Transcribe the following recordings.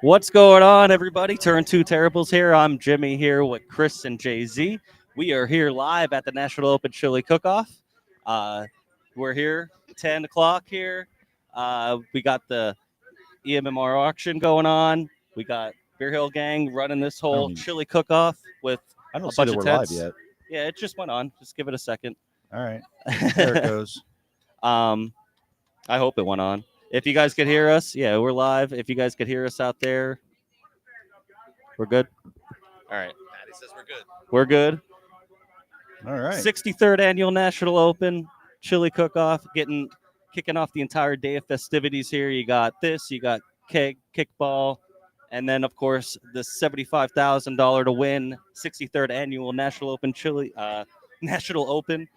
What's going on, everybody? Turn Two Terribles here. I'm Jimmy here with Chris and Jay-Z. We are here live at the National Open Chili Cookoff. We're here, 10 o'clock here. We got the EMMR auction going on. We got Beerhill Gang running this whole chili cook-off with I don't a see bunch that of we're tents. live yet. Yeah, it just went on. Just give it a second. All right. There it goes. I hope it went on. If you guys could hear us, yeah, we're live. If you guys could hear us out there, we're good. All right. Patty says we're good. We're good. All right. 63rd annual National Open Chili Cook-Off, kicking off the entire day of festivities here. You got this, you got keg, kickball, and then of course the $75,000 to win 63rd annual National Open National Open.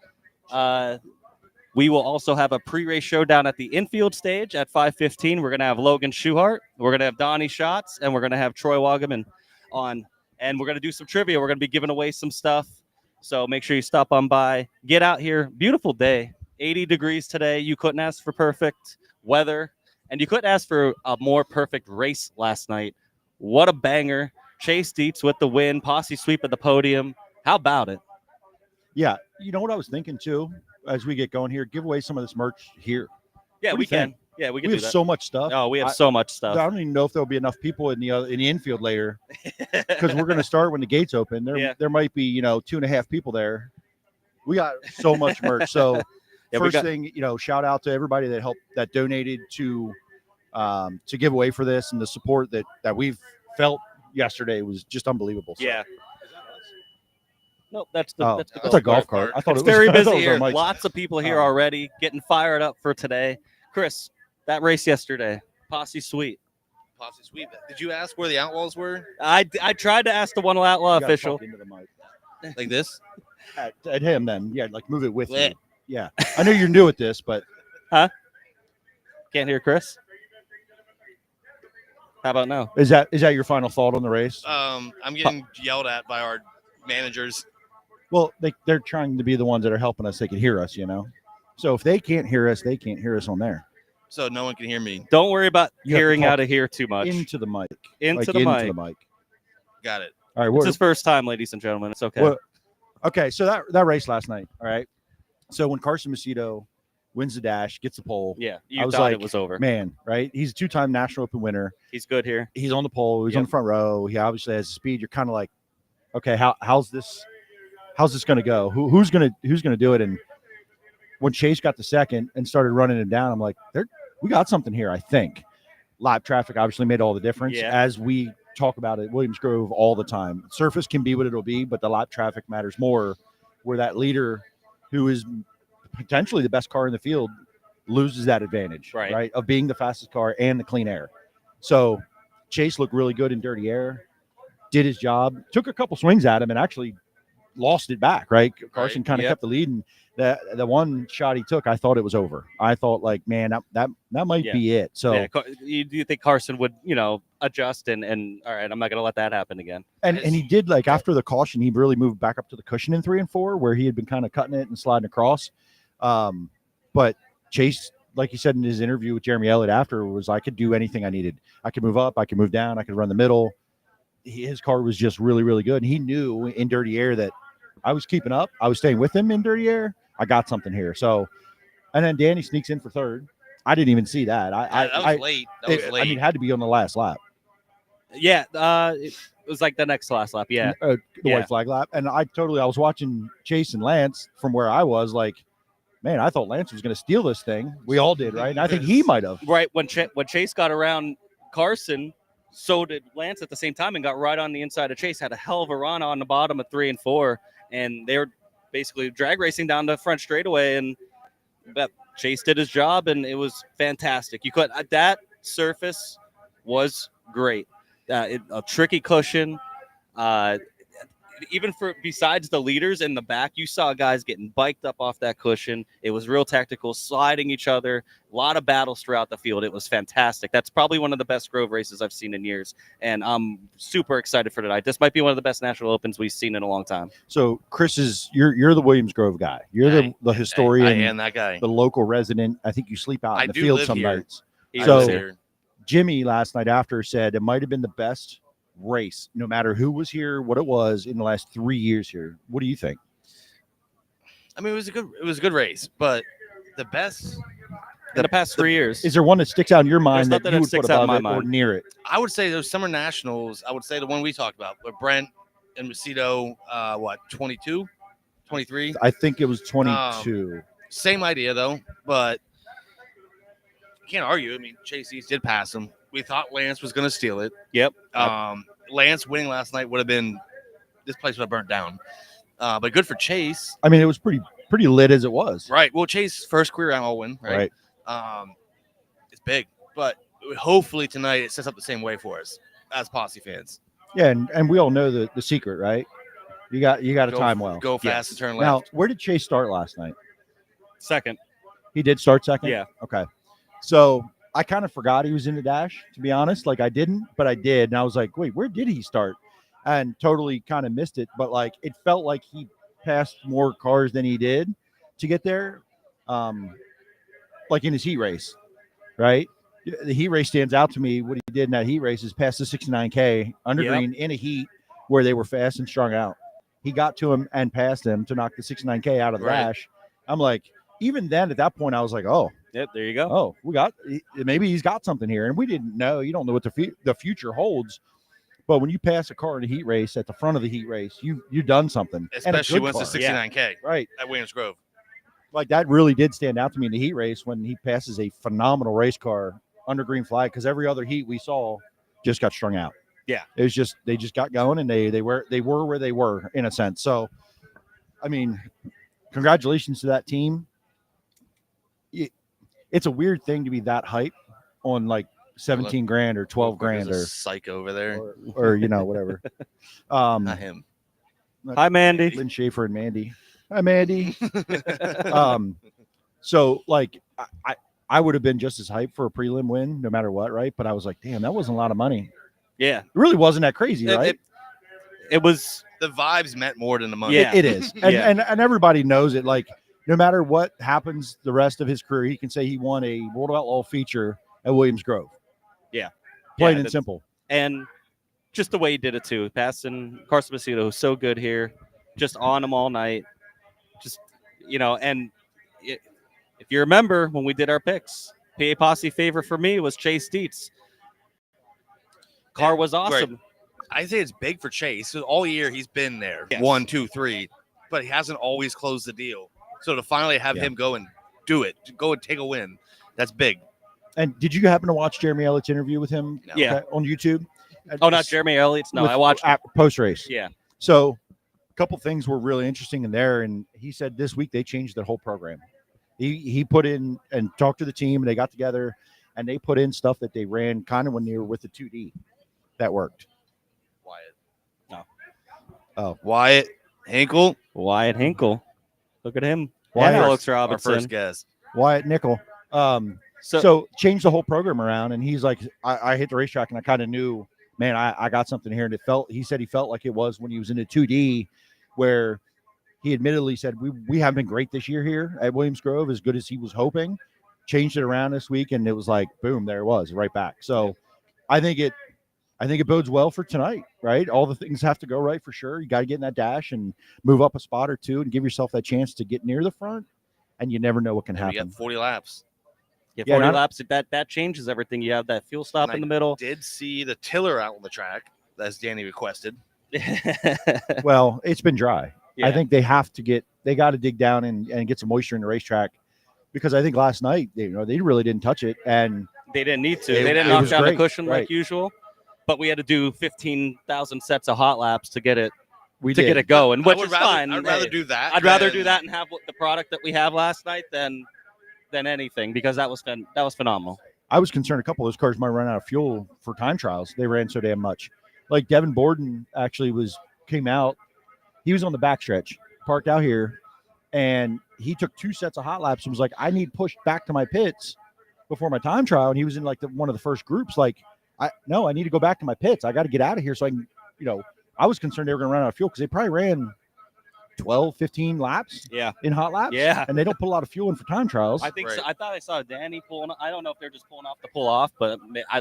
We will also have a pre-race showdown at the infield stage at 5:15. We're gonna have Logan Schuhart, we're gonna have Donnie Schatz, and we're gonna have Troy Wagaman on, and we're gonna do some trivia. We're gonna be giving away some stuff. So make sure you stop on by. Get out here. Beautiful day. 80 degrees today. You couldn't ask for perfect weather. And you couldn't ask for a more perfect race last night. What a banger. Chase Dietz with the win. Posse sweep at the podium. How about it? Yeah. You know what I was thinking too, as we get going here, give away some of this merch here. Yeah, we can. Yeah, we can We do have that. so much stuff. Oh, we have so much stuff. I don't even know if there'll be enough people in the infield later because we're going to start when the gates open. There might be 2.5 people there. We got so much merch. So first thing, shout out to everybody that donated to give away for this, and the support that we've felt yesterday was just unbelievable. So. Yeah. Nope, that's a golf cart. I thought it's it was very busy it here. was Lots of people here already getting fired up for today. Chris, that race yesterday, Posse Sweep. Posse sweep. Did you ask where the outlaws were? I tried to ask the one outlaw You gotta official. talk into the mic. Like this? At him, then. Yeah, like move it with you. Yeah. I know you're new at this, but. Huh? Can't hear Chris? How about now? Is that your final thought on the race? I'm getting yelled at by our managers. Well, they're trying to be the ones that are helping us. They can hear us, So if they can't hear us, they can't hear us on there. So no one can hear me. Don't worry about hearing out of here too much. Into the mic. Into the mic. Got it. All right. It's his first time, ladies and gentlemen. It's okay. Okay, so that race last night, all right? So when Carson Macedo wins the dash, gets the pole. Yeah, I was thought like, it was over. Man, right? He's a 2-time National Open winner. He's good here. He's on the pole. He's on the front row. He obviously has speed. You're kind of like, okay, how's this going to go? Who's going to do it? And when Chase got the second and started running him down, I'm like, we got something here, I think. Live traffic obviously made all the difference, as we talk about it, Williams Grove all the time. Surface can be what it'll be, but the live traffic matters more, where that leader who is potentially the best car in the field loses that advantage, right? Of being the fastest car and the clean air. So Chase looked really good in dirty air, did his job, took a couple swings at him and actually lost it back, right? Carson kind of kept the lead, and the one shot he took, I thought it was over. I thought, like, man, that might be it. So do you think Carson would, adjust and all right, I'm not going to let that happen again. And he did, like, after the caution, he really moved back up to the cushion in 3 and 4, where he had been kind of cutting it and sliding across. But Chase, like he said in his interview with Jeremy Elliott after, was, I could do anything I needed. I could move up, I could move down, I could run the middle. His car was just really, really good. And he knew in dirty air that I was keeping up. I was staying with him in dirty air. I got something here. So, and then Danny sneaks in for third. I didn't even see that. That was late. I mean, it had to be on the last lap. Yeah, it was like the next last lap. Yeah, the white flag lap. And I was watching Chase and Lance from where I was, like, man, I thought Lance was going to steal this thing. We all did, right? And I think he might have. Right, when Chase got around Carson, so did Lance at the same time and got right on the inside of Chase. Had a hell of a run on the bottom of 3 and 4, and they were basically drag racing down the front straightaway, and Chase did his job, and it was fantastic. That surface was great. A tricky cushion. Even besides the leaders in the back, you saw guys getting biked up off that cushion. It was real tactical, sliding each other, a lot of battles throughout the field. It was fantastic. That's probably one of the best Grove races I've seen in years, and I'm super excited for tonight. This might be one of the best National Opens we've seen in a long time. So, Chris, you're the Williams Grove guy. You're the historian. I am that guy. The local resident. I think you sleep out in the field some nights. So, Jimmy last night after said it might have been the best race, no matter who was here, what it was in the last 3 years here. What do you think? I mean, it was a good race, but the best In the past 3 years. Is there one that sticks out in your mind that nothing you that would put sticks out in above my it or mind. near it? I would say those summer nationals. I would say the one we talked about, but Brent and Macedo, 22, 23. I think it was 22. Same idea though, but you can't argue. I mean, Chase East did pass him. We thought Lance was going to steal it. Yep. Lance winning last night would have been, this place would have burnt down. But good for Chase. I mean, it was pretty lit as it was. Right. Well, Chase's first career all win. Right. It's big, but hopefully tonight it sets up the same way for us as Posse fans. Yeah, and we all know the secret, right? You got to time well. Go fast and turn left. Now, where did Chase start last night? Second. He did start second? Yeah. Okay. So I kind of forgot he was in the dash, to be honest. Like I didn't, but I did. And I was like, wait, where did he start? And totally kind of missed it. But like it felt like he passed more cars than he did to get there. Like in his heat race, right? The heat race stands out to me. What he did in that heat race is pass the 69K under green in a heat where they were fast and strung out. He got to him and passed him to knock the 69K out of the dash. I'm like, even then at that point, I was like, oh, yep, there you go. Oh, maybe he's got something here. And we didn't know. You don't know what the future holds. But when you pass a car in a heat race at the front of the heat race, you've done something. Especially once the 69K. Yeah. Right. At Williams Grove. Like that really did stand out to me in the heat race when he passes a phenomenal race car under green flag, because every other heat we saw just got strung out. Yeah. It was just they just got going and they were where they were in a sense. So I mean, congratulations to that team. It's a weird thing to be that hype on like 17 grand or 12 grand or psych over there or you know, whatever. Not him. Hi, Mandy. Lynn Schaefer and Mandy. Hi, Mandy. So like I would have been just as hyped for a prelim win no matter what, right? But I was like, damn, that wasn't a lot of money. Yeah. It really wasn't that crazy, right? It was. The vibes meant more than the money. Yeah. It is. And everybody knows it. Like, no matter what happens the rest of his career, he can say he won a World Outlaw feature at Williams Grove. Yeah. Plain and simple. And just the way he did it, too. Passing Carson Macedo, who's so good here, just on him all night. Just, and if you remember when we did our picks, PA Posse favorite for me was Chase Dietz. Car was awesome. Right. I say it's big for Chase. So all year he's been there. Yes. 1, 2, 3. But he hasn't always closed the deal. So to finally have him go and do it, to go and take a win, that's big. And did you happen to watch Jeremy Elliott's interview with him on YouTube? Oh, not Jeremy Elliott's? No, I watched post-race. Yeah. So a couple things were really interesting in there. And he said this week they changed their whole program. He put in and talked to the team, and they got together, and they put in stuff that they ran kind of when they were with the 2D. That worked. Wyatt. No. Oh. Wyatt Hinkle. Wyatt Hinkle. Look at him. Wyatt, and Alex Robinson. Our first guest. Wyatt Nickel. So changed the whole program around, and he's like, I hit the racetrack, and I kind of knew, man, I got something here. And he said he felt like it was when he was in the 2D, where he admittedly said, we haven't been great this year here at Williams Grove, as good as he was hoping. Changed it around this week, and it was like, boom, there it was, right back. So I think it bodes well for tonight, right? All the things have to go right for sure. You got to get in that dash and move up a spot or two and give yourself that chance to get near the front, and you never know what can happen. You got 40 laps. Yeah, 40 laps, that changes everything. You have that fuel stop in the middle. Did see the tiller out on the track, as Danny requested. Well, it's been dry. Yeah. I think they got to dig down and get some moisture in the racetrack, because I think last night, they really didn't touch it, and they didn't need to. They didn't knock down the cushion like usual, but we had to do 15,000 sets of hot laps to get it get it going, which is fine. I'd rather do that. I'd rather do that and have the product that we have last night than anything, because that was phenomenal. I was concerned a couple of those cars might run out of fuel for time trials. They ran so damn much. Like Devin Borden actually came out. He was on the backstretch, parked out here, and he took 2 sets of hot laps and was like, I need pushed back to my pits before my time trial. And he was in like one of the first groups. Like, I need to go back to my pits. I got to get out of here so I can, I was concerned they were going to run out of fuel, because they probably ran 12, 15 laps Yeah. in hot laps. Yeah. And they don't put a lot of fuel in for time trials. I think so. Right. I thought I saw Danny pulling. I don't know if they're just pulling off to pull off, but Yeah.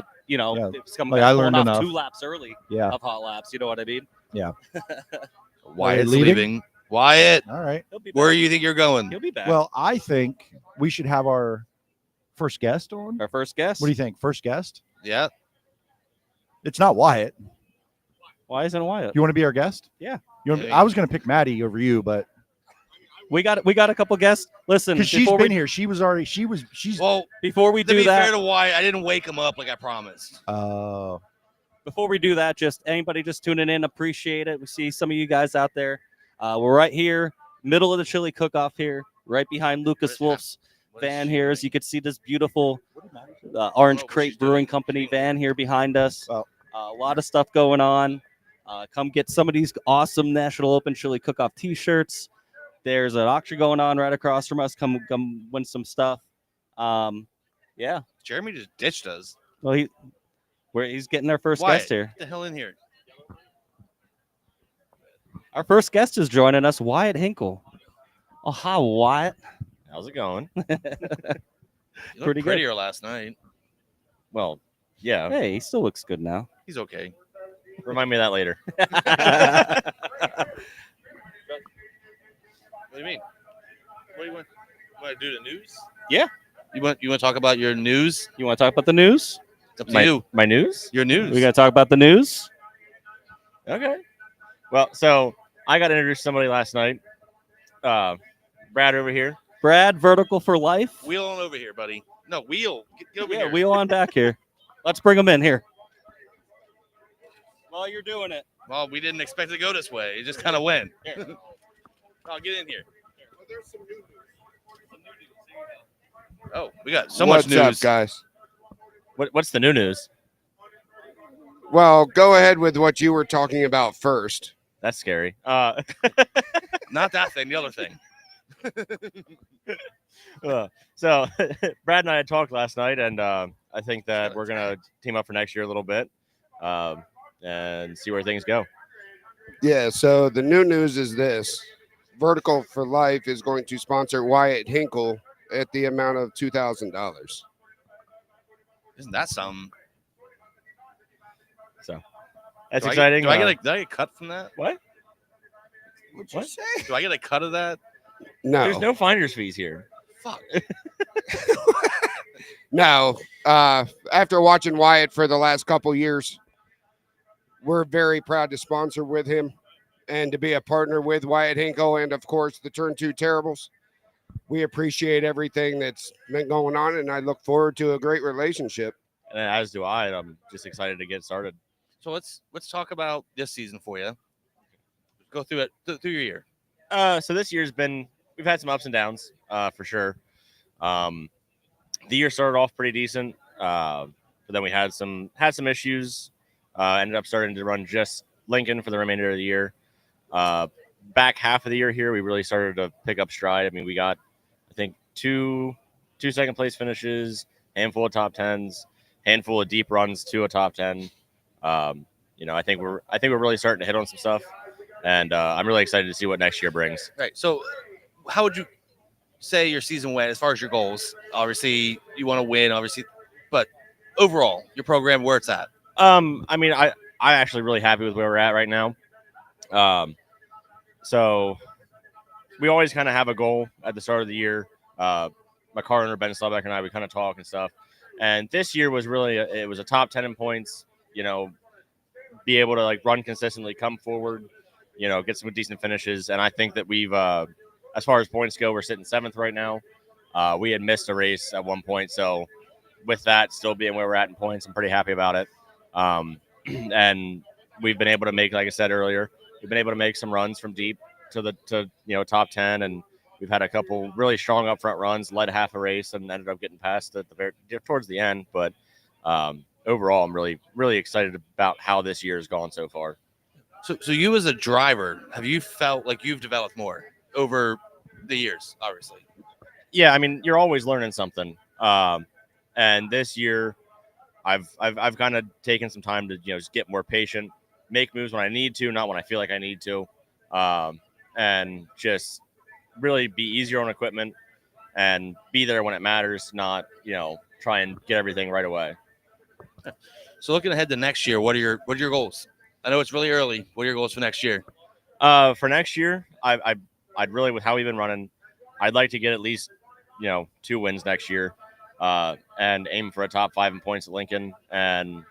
it's coming Like, back I pulling learned off enough. 2 laps early Yeah. of hot laps. You know what I mean? Wyatt's leaving? leaving. Wyatt, All right. He'll be back. where do you think you're going? He'll be back. Well, I think we should have our first guest on. Our first guest. What do you think? First guest? Yeah. It's not Wyatt. Why isn't Wyatt? You want to be our guest? Yeah. I was going to pick Maddie over you, but We got a couple guests. Listen, because she's before been we here, she's Well, before we to do be fair that, to Wyatt, I didn't wake him up like I promised. before we do that, just anybody just tuning in, appreciate it. We see some of you guys out there. We're right here, middle of the chili cook-off here, right behind Lucas Wolf's van here. As you can see, this beautiful Orange Crate Brewing Company van here behind us. Oh. A lot of stuff going on. Come get some of these awesome National Open Chili Cook-Off T-shirts. There's an auction going on right across from us. Come win some stuff. Yeah. Jeremy just ditched us. Well, he's getting our first Wyatt, guest here. Get the hell in here. Our first guest is joining us, Wyatt Hinkle. Oh, hi, Wyatt. How's it going? You looked Pretty good. prettier last night. Well, yeah. Hey, he still looks good now. He's okay. Remind me of that later. What do you mean? What do you want? You want to do the news? Yeah. You want to talk about your news? You want to talk about the news? It's up to you. My news? Your news. We got to talk about the news. Okay. Well, so I got introduced to somebody last night. Brad over here. Brad, Vertical for Life. Wheel on over here, buddy. No, wheel. Get over Yeah, here. wheel on back here. Let's bring him in here. While you're doing it. Well, we didn't expect it to go this way. It just kind of went. Oh, get in here. Oh, we got so much What's up, news. guys? What's the new news? Well, go ahead with what you were talking about first. That's scary. Not that thing, the other thing. So Brad and I had talked last night, and I think that we're going to team up for next year a little bit and see where things go. Yeah, so the new news is this. Vertical for Life is going to sponsor Wyatt Hinkle at the amount of $2,000. Isn't that something? So that's Do exciting. I get a cut from that? What? What'd What? say? Do I get a cut of that? No. There's no finder's fees here. Fuck. No. After watching Wyatt for the last couple years, we're very proud to sponsor with him and to be a partner with Wyatt Hinkle and, of course, the Turn 2 Terribles. We appreciate everything that's been going on, and I look forward to a great relationship. And as do I. And I'm just excited to get started. So let's talk about this season for you. Go through it through your year. So this year's we've had some ups and downs for sure. The year started off pretty decent, but then we had some issues. Ended up starting to run just Lincoln for the remainder of the year. Back half of the year here, we really started to pick up stride. I mean, we got, I think, two second place finishes, handful of top 10s, handful of deep runs to a top 10. I think we're really starting to hit on some stuff, and I'm really excited to see what next year brings. Right. So, how would you say your season went as far as your goals? Obviously, you want to win, obviously, but overall, your program, where it's at. I mean, I'm actually really happy with where we're at right now. So we always kind of have a goal at the start of the year. My car owner, Ben Slubbeck, and I, we kind of talk and stuff. And this year was really, it was a top 10 in points, be able to like run consistently, come forward, get some decent finishes. And I think that we've, as far as points go, we're sitting 7th right now. We had missed a race at one point. So with that still being where we're at in points, I'm pretty happy about it. And we've been able to make, like I said earlier, we've been able to make some runs from deep to top 10, and we've had a couple really strong up front runs, led half a race, and ended up getting past at towards the end. But overall, I'm really, really excited about how this year has gone so far. So you as a driver, have you felt like you've developed more over the years? Obviously. Yeah, I mean, you're always learning something. And this year, I've kind of taken some time to just get more patient, make moves when I need to, not when I feel like I need to. and just really be easier on equipment and be there when it matters, not, try and get everything right away. So looking ahead to next year, what are your goals? I know it's really early. What are your goals for next year? For next year, I'd really, with how we've been running, I'd like to get at least 2 wins next year, and aim for a top 5 in points at Lincoln. And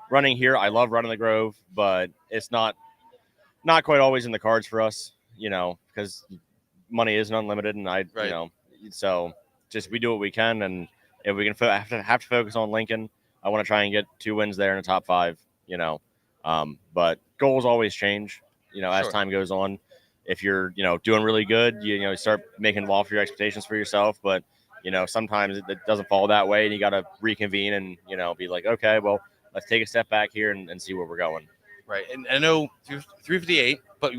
running here, I love running the Grove, but it's not quite always in the cards for us, because money isn't unlimited, and so just we do what we can, and if we can have to focus on Lincoln, I want to try and get 2 wins there in the top 5, but goals always change, as Sure. time goes on. If you're, doing really good, you start making loftier expectations for yourself, but, sometimes it doesn't fall that way, and you got to reconvene and, be like, okay, well, let's take a step back here and see where we're going. Right. And I know 358, but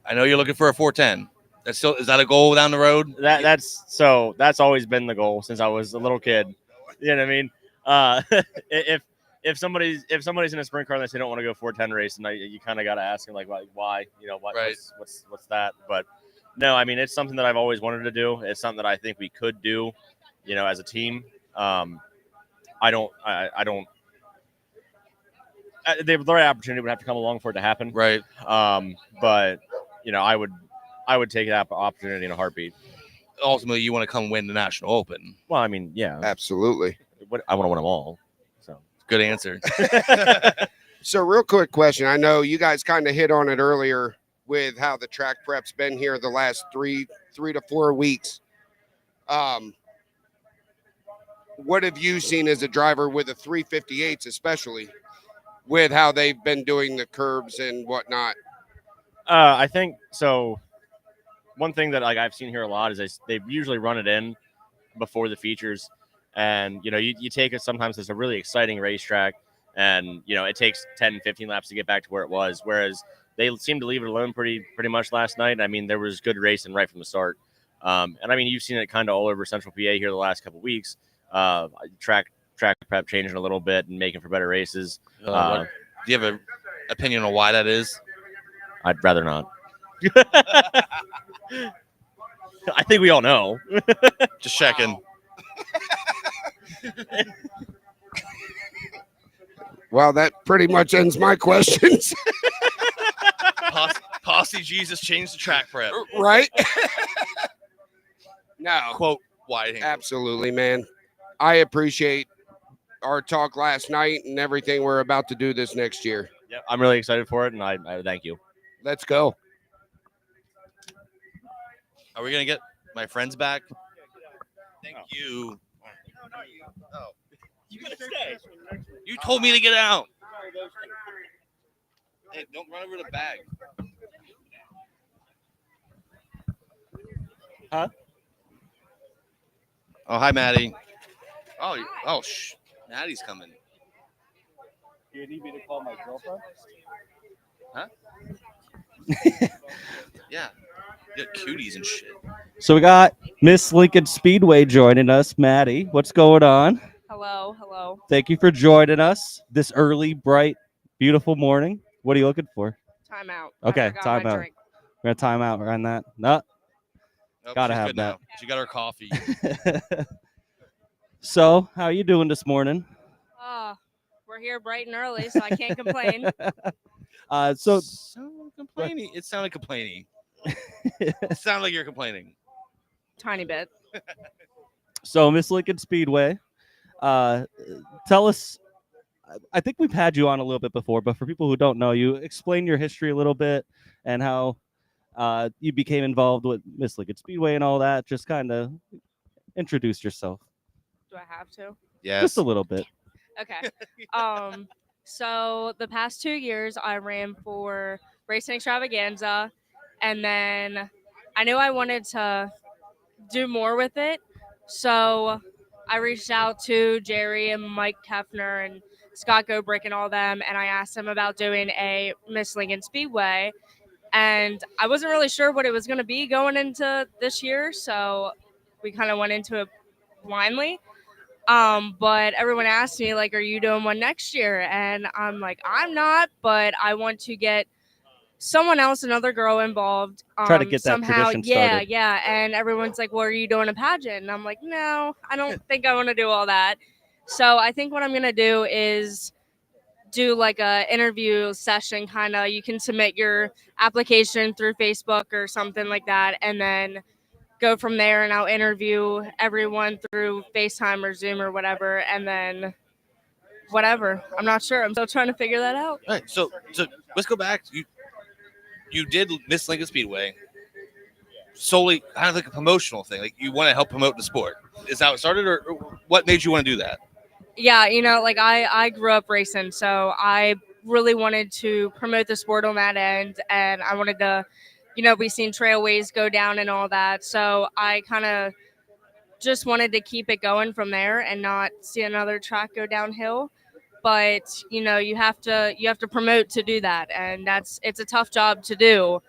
I know you're looking for a 410. Is that a goal down the road? That's always been the goal since I was a little kid. You know what I mean? If somebody's in a sprint car and they say they don't want to go 410 race, and you kind of got to ask them, like, why? Right. What's that? But no, I mean, it's something that I've always wanted to do. It's something that I think we could do, as a team. I don't. The right opportunity would have to come along for it to happen. Right. But I would take that opportunity in a heartbeat. Ultimately, you want to come win the National Open. Well, I mean, yeah, Absolutely. I want to win them all. So Good answer. So real quick question. I know you guys kind of hit on it earlier with how the track prep's been here the last three to 4 weeks. What have you seen as a driver with the 358s, especially with how they've been doing the curbs and whatnot? I think so. One thing that I've seen here a lot is they usually run it in before the features, and you take it sometimes. It's a really exciting racetrack, and it takes 10, 15 laps to get back to where it was. Whereas they seem to leave it alone pretty much last night. I mean, there was good racing right from the start, and I mean, you've seen it kind of all over Central PA here the last couple of weeks. Track prep changing a little bit and making for better races. Do you have an opinion on why that is? I'd rather not. I think we all know. Just checking. Well, that pretty much ends my questions. Posse Jesus changed the track prep. Right? No. Quote Wyatt Hinkle. Absolutely, man. I appreciate our talk last night and everything we're about to do this next year. Yeah, I'm really excited for it, and I thank you. Let's go. Are we gonna get my friends back? Thank you. Oh. You gotta stay. You told me to get out. Hey, don't run over the bag. Huh? Oh, hi, Maddie. Maddie's coming. Do you need me to call my girlfriend? Huh? Yeah. You got cuties and shit. So we got Miss Lincoln Speedway joining us. Maddie, what's going on? Hello. Thank you for joining us this early, bright, beautiful morning. What are you looking for? Time out. Okay, I forgot time my out. drink. We're gonna time out on that. No. Nope, Gotta she's have good that. now. She got her coffee. So, how are you doing this morning? We're here bright and early, so I can't complain. So Complaining. It sounded complaining. It sounded like you're complaining. Tiny bit. So Miss Lincoln Speedway, tell us. I think we've had you on a little bit before, but for people who don't know you, explain your history a little bit and how you became involved with Miss Lincoln Speedway and all that. Just kind of introduce yourself. Do I have to? Yes. Just a little bit. Okay. So the past 2 years, I ran for Racing Extravaganza, and then I knew I wanted to do more with it. So I reached out to Jerry and Mike Kefner and Scott Gobrick and all them, and I asked them about doing a Miss Lincoln Speedway. And I wasn't really sure what it was going to be going into this year, so we kind of went into it blindly. But everyone asked me, like, are you doing one next year? And I'm like, I'm not, but I want to get someone else, another girl involved. Try to get that somehow, tradition yeah, started. yeah. And everyone's like, "Well, are you doing a pageant?" And I'm like, "No, I don't think I want to do all that." So I think what I'm gonna do is do like a interview session, kind of. You can submit your application through Facebook or something like that, and then go from there. And I'll interview everyone through FaceTime or Zoom or whatever, and then whatever. I'm not sure. I'm still trying to figure that out. All right, so let's go back. You did Miss Lincoln Speedway solely kind of like a promotional thing. Like you want to help promote the sport. Is that how it started, or what made you want to do that? Yeah, like I grew up racing, so I really wanted to promote the sport on that end, and I wanted to, we seen trailways go down and all that, so I kind of just wanted to keep it going from there and not see another track go downhill. But you have to promote to do that, and it's a tough job to do,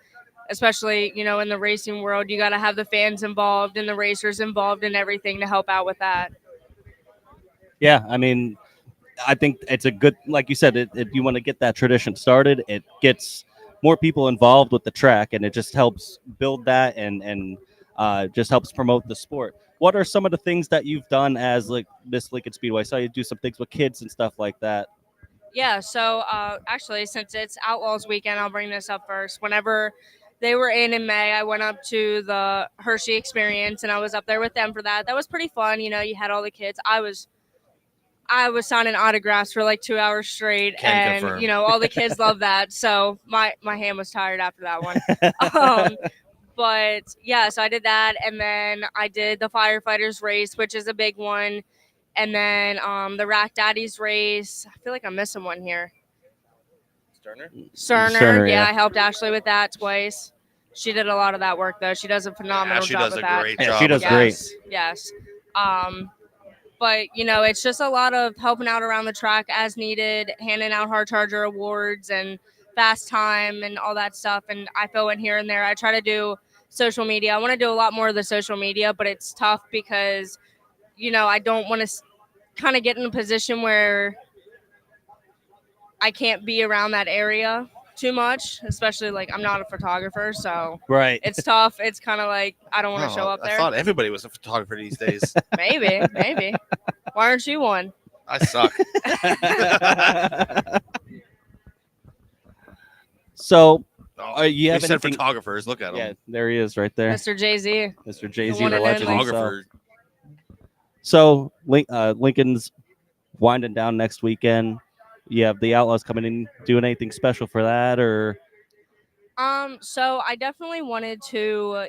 especially in the racing world. You got to have the fans involved and the racers involved and everything to help out with that. Yeah, I mean, I think it's a good, like you said, if you want to get that tradition started, it gets more people involved with the track, and it just helps build that and just helps promote the sport. What are some of the things that you've done as like Miss Lincoln Speedway? I saw you do some things with kids and stuff like that. Yeah, so actually, since it's Outlaws weekend, I'll bring this up first. Whenever they were in May, I went up to the Hershey Experience, and I was up there with them for that. That was pretty fun. You had all the kids. I was signing autographs for like 2 hours straight, Can and confirm. all the kids love that. So my hand was tired after that one. But yeah, so I did that, and then I did the firefighters race, which is a big one, and then the Rack Daddies race. I feel like I'm missing one here. Cerner, yeah, yeah. I helped Ashley with that twice. She did a lot of that work though. She does a phenomenal Ashley job does with a that. great Yeah, job. she does with great. that. Yes. But it's just a lot of helping out around the track as needed, handing out hard charger awards and fast time and all that stuff. And I fill in here and there. I try to do social media. I want to do a lot more of the social media, but it's tough because I don't want to kind of get in a position where I can't be around that area too much, especially like I'm not a photographer, so Right. it's tough. It's kind of like I don't want to show up I there. thought everybody was a photographer these days. Maybe. Why aren't you one? I suck. So, Oh, you have said anything? photographers. Look at Yeah, them. there he is, right there, Mr. Jay-Z. Mr. Jay-Z, one the and legend only. himself. Photographer. So, Lincoln's winding down next weekend. You have the Outlaws coming in. Doing anything special for that, or? So I definitely wanted to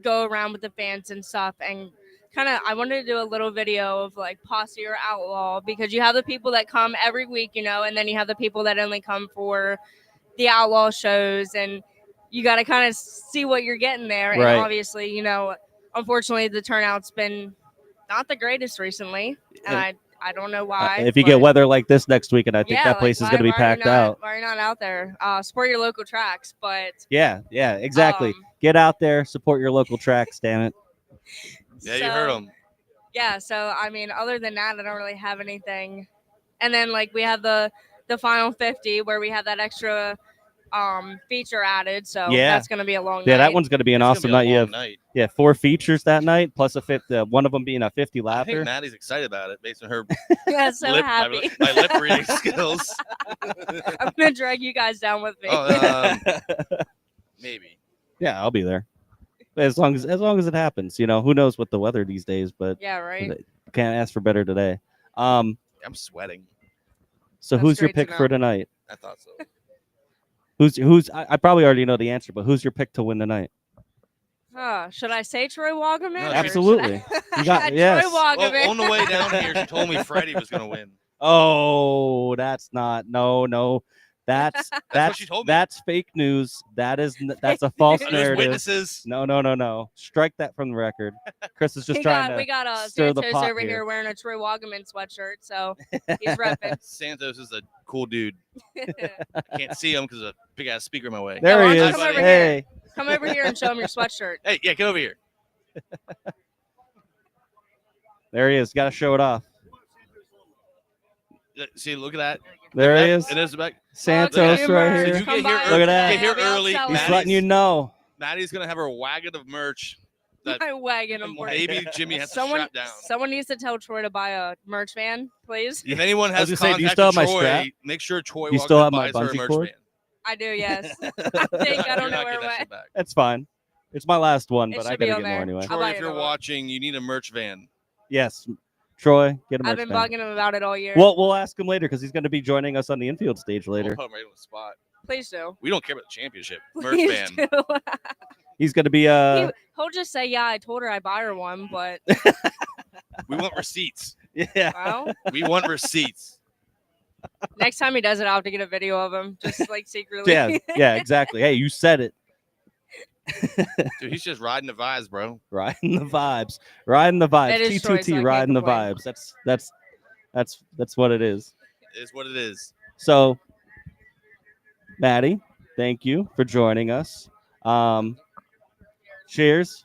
go around with the fans and stuff, and I wanted to do a little video of like Posse or Outlaw, because you have the people that come every week, and then you have the people that only come for the Outlaw shows, and you got to kind of see what you're getting there. Right. And obviously, unfortunately, the turnout's been not the greatest recently, and I don't know why. If you get weather like this next week, and I think that place is going to be why are you packed out. Why are you not out there? Support your local tracks, but Yeah, exactly. Get out there, support your local tracks. Damn it. Yeah, you heard them. Yeah, so I mean, other than that, I don't really have anything. And then like we have the final 50 where we have that extra feature added, so Yeah. that's gonna be a long night. Yeah, that one's going to be an awesome night. You have night. 4 featers that night, plus a fifth. One of them being a 50 I think lapper. Maddie's excited about it based on her Yeah, so happy. my lip reading skills. I'm gonna drag you guys down with me. Maybe. Yeah, I'll be there. As long as it happens, who knows what the weather these days, but Yeah, right. can't ask for better today. I'm sweating. So That's who's your great to pick know. for tonight? I thought so. Who's I probably already know the answer, but who's your pick to win tonight? Should I say Troy Wagaman? No, or absolutely. should I- You got Troy yes. Wagaman. Well, on the way down here, she told me Freddie was going to win. Oh, that's not no. That's what she told me. That's fake news. That's a false There's narrative. witnesses. No. Strike that from the record. Chris is just we got stir the Santos pot over here wearing a Troy Wagaman sweatshirt, so he's repping. Santos is a cool dude. Can't see him because of a big ass speaker in my way. There why he don't is. you come over Hey. Come over here and show him your sweatshirt. Hey, yeah, get over here. There he is. Got to show it off. See, look at that. There he is. It is back. Santos Your right merch. here. You Come get here by early- Look at that. today. Get here I'll be early. outselling. He's Maddie's- letting you know. Maddie's gonna have her wagon of merch that My wagon of merch. maybe Jimmy has to Someone, strap down. someone needs to tell Troy to buy a merch van, please. If anyone I was has gonna say, do you contacted still have my Troy, strap? make sure Troy You walks still in have and my buys her a bungee merch cord? van. I do, yes. I think I don't You're know not where getting it that went. shit back. That's fine. It's my last one, It but I should be gotta on get more there. anyway. I'll Troy, buy if you're another one. watching, you need a merch van. Yes, Troy, get a merch I've been van. bugging him about it all year. Well, we'll ask him later because he's going to be joining us on the infield stage We'll later. put him right on the spot. Please do. We don't care about the championship. Merch Please van. do. He's going to be He'll just say, "Yeah, I told her I buy her one," but We want receipts. yeah. well, We want receipts. next time he does it, I'll have to get a video of him, just like secretly. Yeah, exactly. Hey, you said it. Dude, he's just riding the vibes, bro. Riding the vibes. Riding the vibes. It is Troy, so I T2T can't riding the complain. vibes. That's what it is. It is what it is. So, Maddie, thank you for joining us. Cheers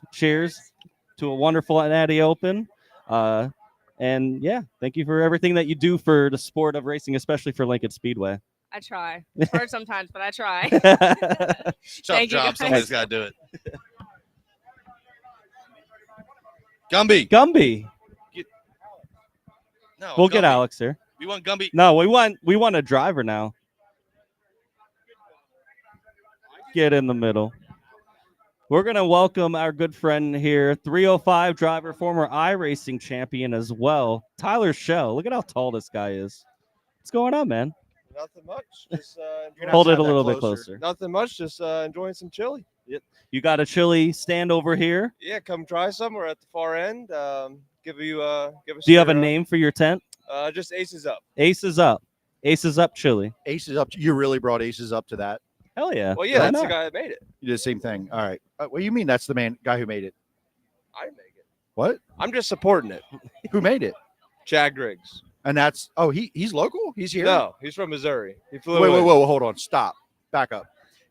to a wonderful Natty Open. And yeah, thank you for everything that you do for the sport of racing, especially for Lincoln Speedway. I try. It's hard sometimes, but I try. Tough Thank you, job. guys. Somebody's got to do it. Gumby. Gumby. No, We'll get Gumby. Alex here. We want Gumby. No, we want a driver now. Get in the middle. We're going to welcome our good friend here, 305 driver, former iRacing champion as well, Tyler Shell. Look at how tall this guy is. What's going on, man? Nothing much. Just enjoying Hold it a that little bit closer. closer. nothing much. Just enjoying some chili. You got a chili stand over here. Yeah, come try some. We're at the far end. Give us. Do you have a name for your tent? Just Aces Up. Aces Up. Aces Up chili. Aces up. You really brought Aces up to that. Hell yeah. Well, yeah, Why that's the not? guy that made it. You did the same thing. All right. What do you mean that's the guy who made it? I didn't make it. What? I'm just supporting it. Who made it? Chad Griggs. And he's local? He's here? No, he's from Missouri. He flew. Wait, in. hold on. Stop. Back up.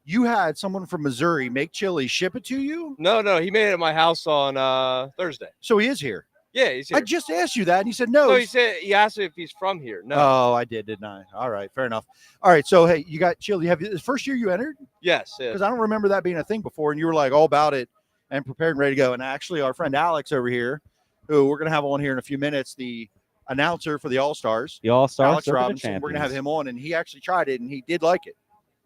You had someone from Missouri make chili, ship it to you? No, he made it at my house on Thursday. So he is here. Yeah, he's here. I just asked you that, and you said no. No, he asked me if he's from here. No. Oh, I did, didn't I? All right, fair enough. All right, so hey, you got chili. Have you the first year you entered? Yes. Because I don't remember that being a thing before, and you were like all about it and prepared and ready to go. And actually, our friend Alex over here, who we're gonna have on here in a few minutes, the announcer for the All Stars, The All-Stars. Alex Robinson. We're gonna have him on, and he actually tried it, and he did like it.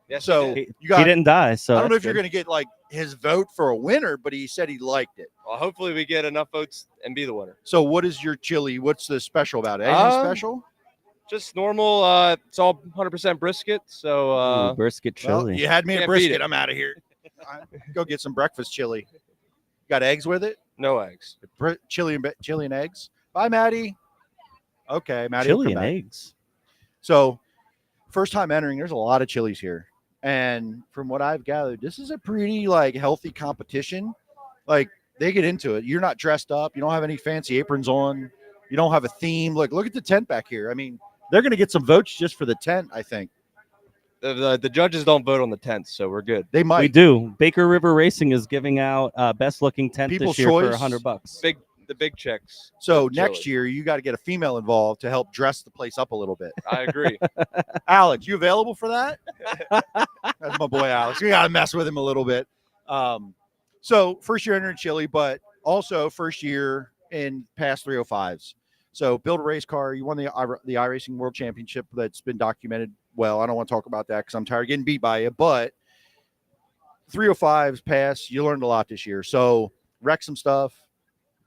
Yes, So he did. you He got. didn't die, so I don't know that's if you're good. gonna get like his vote for a winner, but he said he liked it. Well, hopefully we get enough votes and be the winner. So, what is your chili? What's the special about it? Anything Um, special? Just normal. It's all 100% brisket. So Ooh, brisket Well, chili. you had me at Can't beat brisket. it. I'm out of here. Go get some breakfast chili. Got eggs with it? no eggs. Chili and eggs. Bye, Maddie. Okay, Maddie. will Chili come and back. eggs. So, first time entering, there's a lot of chilies here, and from what I've gathered, this is a pretty like healthy competition. Like they get into it. You're not dressed up. You don't have any fancy aprons on. You don't have a theme. Look at the tent back here. I mean, they're going to get some votes just for the tent. I think The judges don't vote on the tents, so we're good. they might. We do. Baker River Racing is giving out best looking tent People's this year for Choice. $100. The big chicks. So Chili. next year, you got to get a female involved to help dress the place up a little bit. I agree. Alex, you available for that? That's my boy Alex. We got to mess with him a little bit. So first year entering Chile, but also first year in past 305s. So build a race car. You won the iRacing World Championship that's been documented well. I don't want to talk about that because I'm tired of getting beat by you. But 305s pass. You learned a lot this year. So wreck some stuff.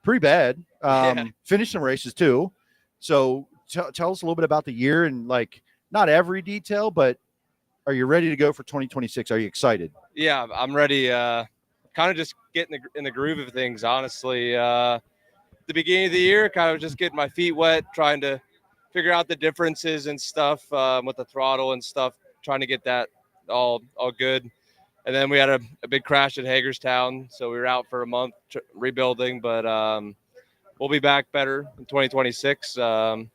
Pretty bad. Yeah. Finished some races too. So tell us a little bit about the year and like not every detail, but are you ready to go for 2026? Are you excited? Yeah, I'm ready. Kind of just getting in the groove of things, honestly. The beginning of the year, kind of just getting my feet wet, trying to figure out the differences and stuff with the throttle and stuff, trying to get that all good. And then we had a big crash at Hagerstown, so we were out for a month rebuilding, but we'll be back better in 2026 and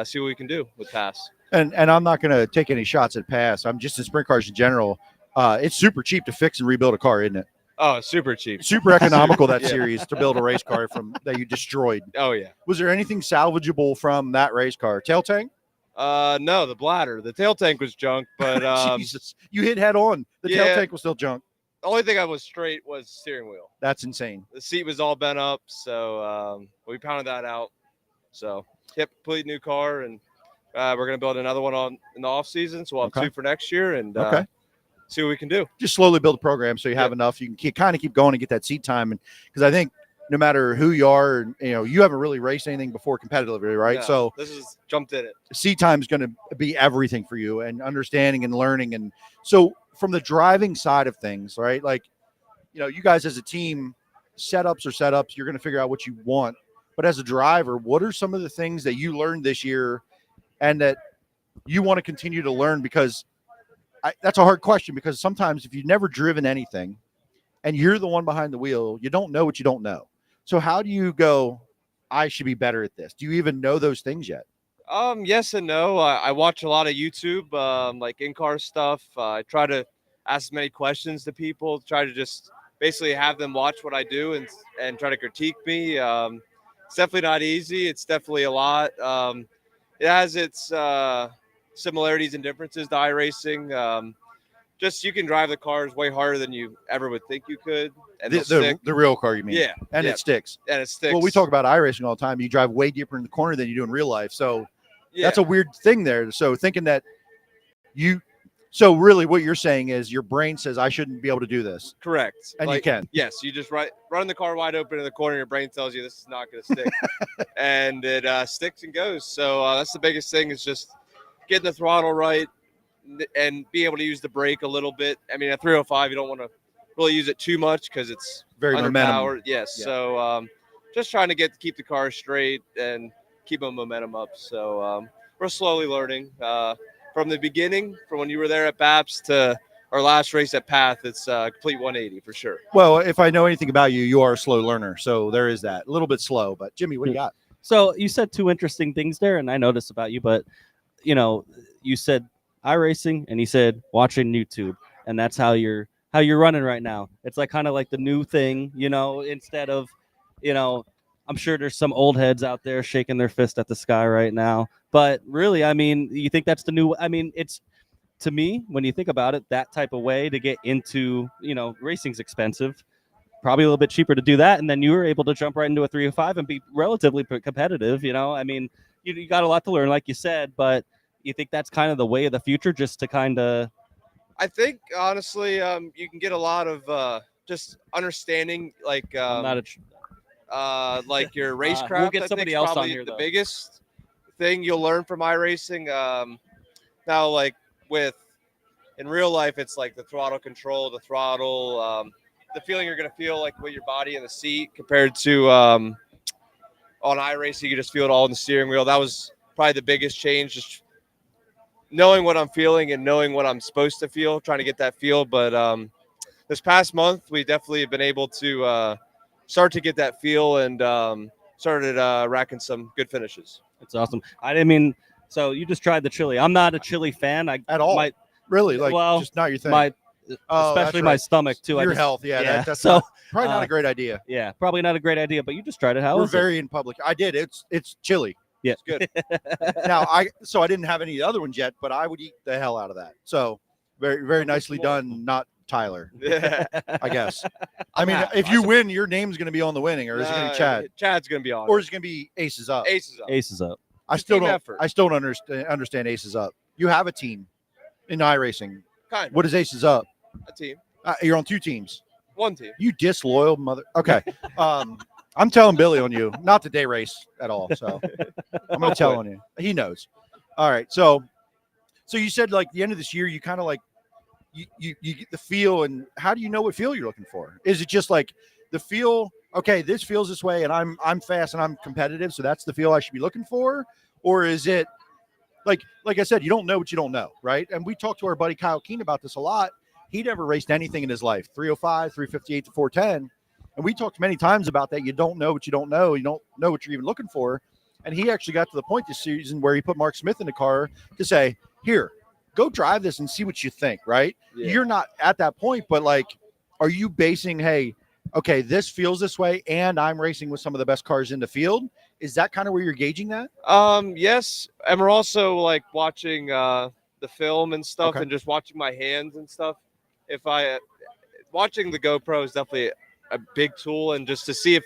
see what we can do with PASS. And I'm not going to take any shots at pass. I'm just in sprint cars in general. It's super cheap to fix and rebuild a car, isn't it? Oh, super cheap. Super economical that Yeah. series to build a race car from that you destroyed. Oh, yeah. Was there anything salvageable from that race car? Tail tank? No, the bladder. The tail tank was junk, but Jesus, you hit head on. The tail yeah. tank was still junk. the only thing I was straight was the steering wheel. That's insane. The seat was all bent up, so we pounded that out. So, yep, complete new car, and we're gonna build another one in the off season. So we'll have Okay. 2 for next year, and Okay. see what we can do. Just slowly build a program so you have enough. You can kind of keep going and get that seat time. And because I think no matter who you are, you haven't really raced anything before competitively, right? Yeah, So this is jumped in it. seat time is going to be everything for you, and understanding and learning. And so from the driving side of things, right? Like, you guys as a team, setups are setups. You're going to figure out what you want. But as a driver, what are some of the things that you learned this year and that you want to continue to learn? Because that's a hard question, because sometimes if you've never driven anything and you're the one behind the wheel, you don't know what you don't know. So how do you go, I should be better at this? Do you even know those things yet? Yes and no. I watch a lot of YouTube, like in-car stuff. I try to ask as many questions to people, try to just basically have them watch what I do and try to critique me. It's definitely not easy. It's definitely a lot. It has its similarities and differences to iRacing. Just you can drive the cars way harder than you ever would think you could. And The real car, you mean? Yeah. And yeah. it sticks. And it sticks. Well, we talk about iRacing all the time. You drive way deeper in the corner than you do in real life. So Yeah. that's a weird thing there. So thinking that so really what you're saying is your brain says, I shouldn't be able to do this. Correct. And you can. Yes, you just run the car wide open in the corner. Your brain tells you this is not going to stick, and it sticks and goes. So that's the biggest thing, is just getting the throttle right and be able to use the brake a little bit. I mean, at 305, you don't want to really use it too much because it's Very underpowered. momentum. Yes. Yeah. So just trying to keep the car straight and keep the momentum up. So we're slowly learning. From the beginning, from when you were there at BAPS to our last race at Path, it's a complete 180 for sure. Well, if I know anything about you, you are a slow learner. So there is that. A little bit slow. But Jimmy, what do you got? So you said 2 interesting things there, and I noticed about you, but you said iRacing and you said watching YouTube, and that's how you're running right now. It's like kind of like the new thing, instead of, I'm sure there's some old heads out there shaking their fist at the sky right now. But really, I mean, you think that's the new, it's, to me, when you think about it, that type of way to get into, racing's expensive. Probably a little bit cheaper to do that. And then you were able to jump right into a 305 and be relatively competitive. You got a lot to learn, like you said, but you think that's kind of the way of the future, just to kind of. I think, honestly, you can get a lot of just understanding, like, I'm not like your racecraft. We'll get I somebody think, else on probably here, the though. biggest thing you'll learn from iRacing. Now, like in real life, it's like the throttle control, the throttle, the feeling you're going to feel like with your body in the seat, compared to on iRacing, you just feel it all in the steering wheel. That was probably the biggest change, just knowing what I'm feeling and knowing what I'm supposed to feel, trying to get that feel. But this past month, we definitely have been able to start to get that feel and started racking some good finishes. That's awesome. So you just tried the chili. I'm not a chili fan. At all? Really? Like, just not your thing? Especially my stomach, too. Your health. Yeah. That's so probably not a great idea. Yeah, probably not a great idea, but you just tried it. How We're was very in public. I did. It's chili. Yeah. It's good. Now, I didn't have any other ones yet, but I would eat the hell out of that. So very, very nicely done. Not Tyler, Yeah. I guess. I mean, if you win, your name's going to be on the winning, or is it going to be Chad? Chad's going to be on. Or is it going to be Aces Up? Aces up. Aces up. I It's a still team don't. effort. I still don't understand Aces Up. You have a team in iRacing. Kind of. What is Aces Up? A team. You're on 2 teams. One team. You disloyal mother. Okay. I'm telling Billy on you, not the day race at all. So I'm going to tell on you. He knows. All right. So you said like the end of this year, you kind of like you get the feel, and how do you know what feel you're looking for? Is it just like the feel? Okay, this feels this way, and I'm fast and I'm competitive, so that's the feel I should be looking for, or is it like I said, you don't know what you don't know, right? And we talked to our buddy Kyle Keene about this a lot. He'd never raced anything in his life, 305, 358 to 410. And we talked many times about that. You don't know what you don't know. You don't know what you're even looking for. And he actually got to the point this season where he put Mark Smith in the car to say, here, go drive this and see what you think, right? Yeah. You're not at that point, but like, are you basing, hey, okay, this feels this way, and I'm racing with some of the best cars in the field, Is that kind of where you're gauging that? Yes, and we're also like watching the film and stuff, Okay. and just watching my hands and stuff. If I watching the GoPro is definitely a big tool, and just to see if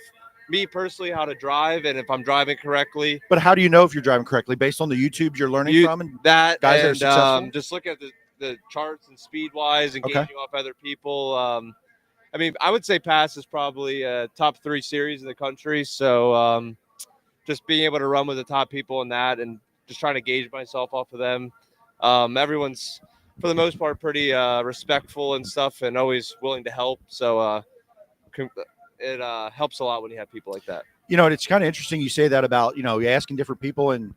me personally how to drive and if I'm driving correctly. But how do you know if you're driving correctly based on the YouTubes you're learning from and That guys that are and successful? just look at the charts and speed wise and Okay. gauging off other people. I mean, I would say Pass is probably a top 3 series in the country. So just being able to run with the top people in that and just trying to gauge myself off of them. Everyone's, for the most part, pretty respectful and stuff and always willing to help. So it helps a lot when you have people like that. You know, it's kind of interesting you say that about, you're asking different people, and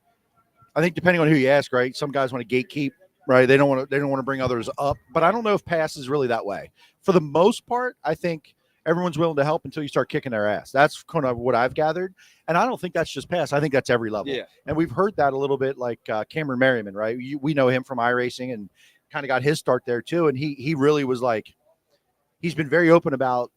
I think depending on who you ask, right? Some guys want to gatekeep, right? They don't want to bring others up, but I don't know if Pass is really that way. For the most part, I think everyone's willing to help until you start kicking their ass. That's kind of what I've gathered. And I don't think that's just Pass. I think that's every level. Yeah. And we've heard that a little bit, like Cameron Merriman, right? We know him from iRacing and kind of got his start there too. And he really was like, he's been very open about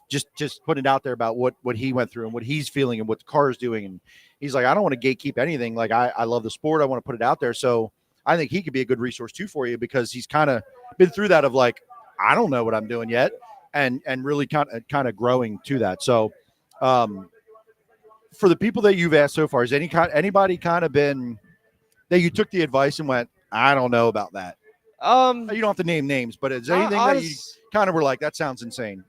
just putting it out there about what he went through and what he's feeling and what the car is doing. And he's like, I don't want to gatekeep anything. Like I love the sport. I want to put it out there. So I think he could be a good resource too for you, because he's kind of been through that of like, I don't know what I'm doing yet. And really kind of growing to that. So for the people that you've asked so far, has anybody kind of been that you took the advice and went, I don't know about that? You don't have to name names, but is there anything that you kind of were like, that sounds insane?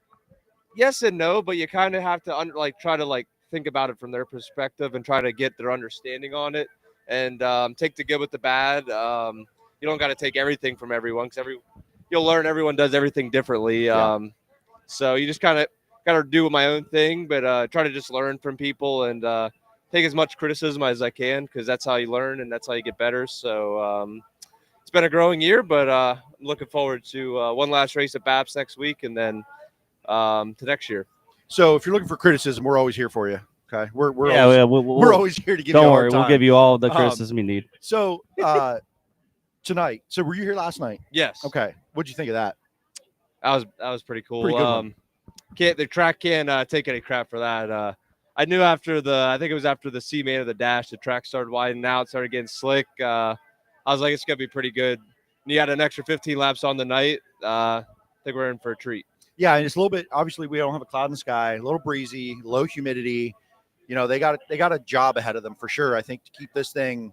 Yes and no, but you kind of have to try to think about it from their perspective and try to get their understanding on it, and take the good with the bad. You don't got to take everything from everyone, because you'll learn everyone does everything differently. Yeah. So you just kind of got to do my own thing, but try to just learn from people and take as much criticism as I can, because that's how you learn and that's how you get better. So it's been a growing year, but I'm looking forward to one last race at BAPS next week, and then to next year. So if you're looking for criticism, we're always here for you. Okay, we're always here to give you Don't all worry, the time. we'll give you all the criticism you need. So tonight, so were you here last night? Yes. Okay, what'd you think of that? That was pretty cool. Pretty good one. The track can't take any crap for that. I knew I think it was after the C main of the dash, the track started widening out, started getting slick. I was like, it's gonna be pretty good. And you had an extra 15 laps on the night. I think we're in for a treat. Yeah, and it's a little bit. Obviously, we don't have a cloud in the sky. A little breezy, low humidity. They got a job ahead of them for sure. I think to keep this thing,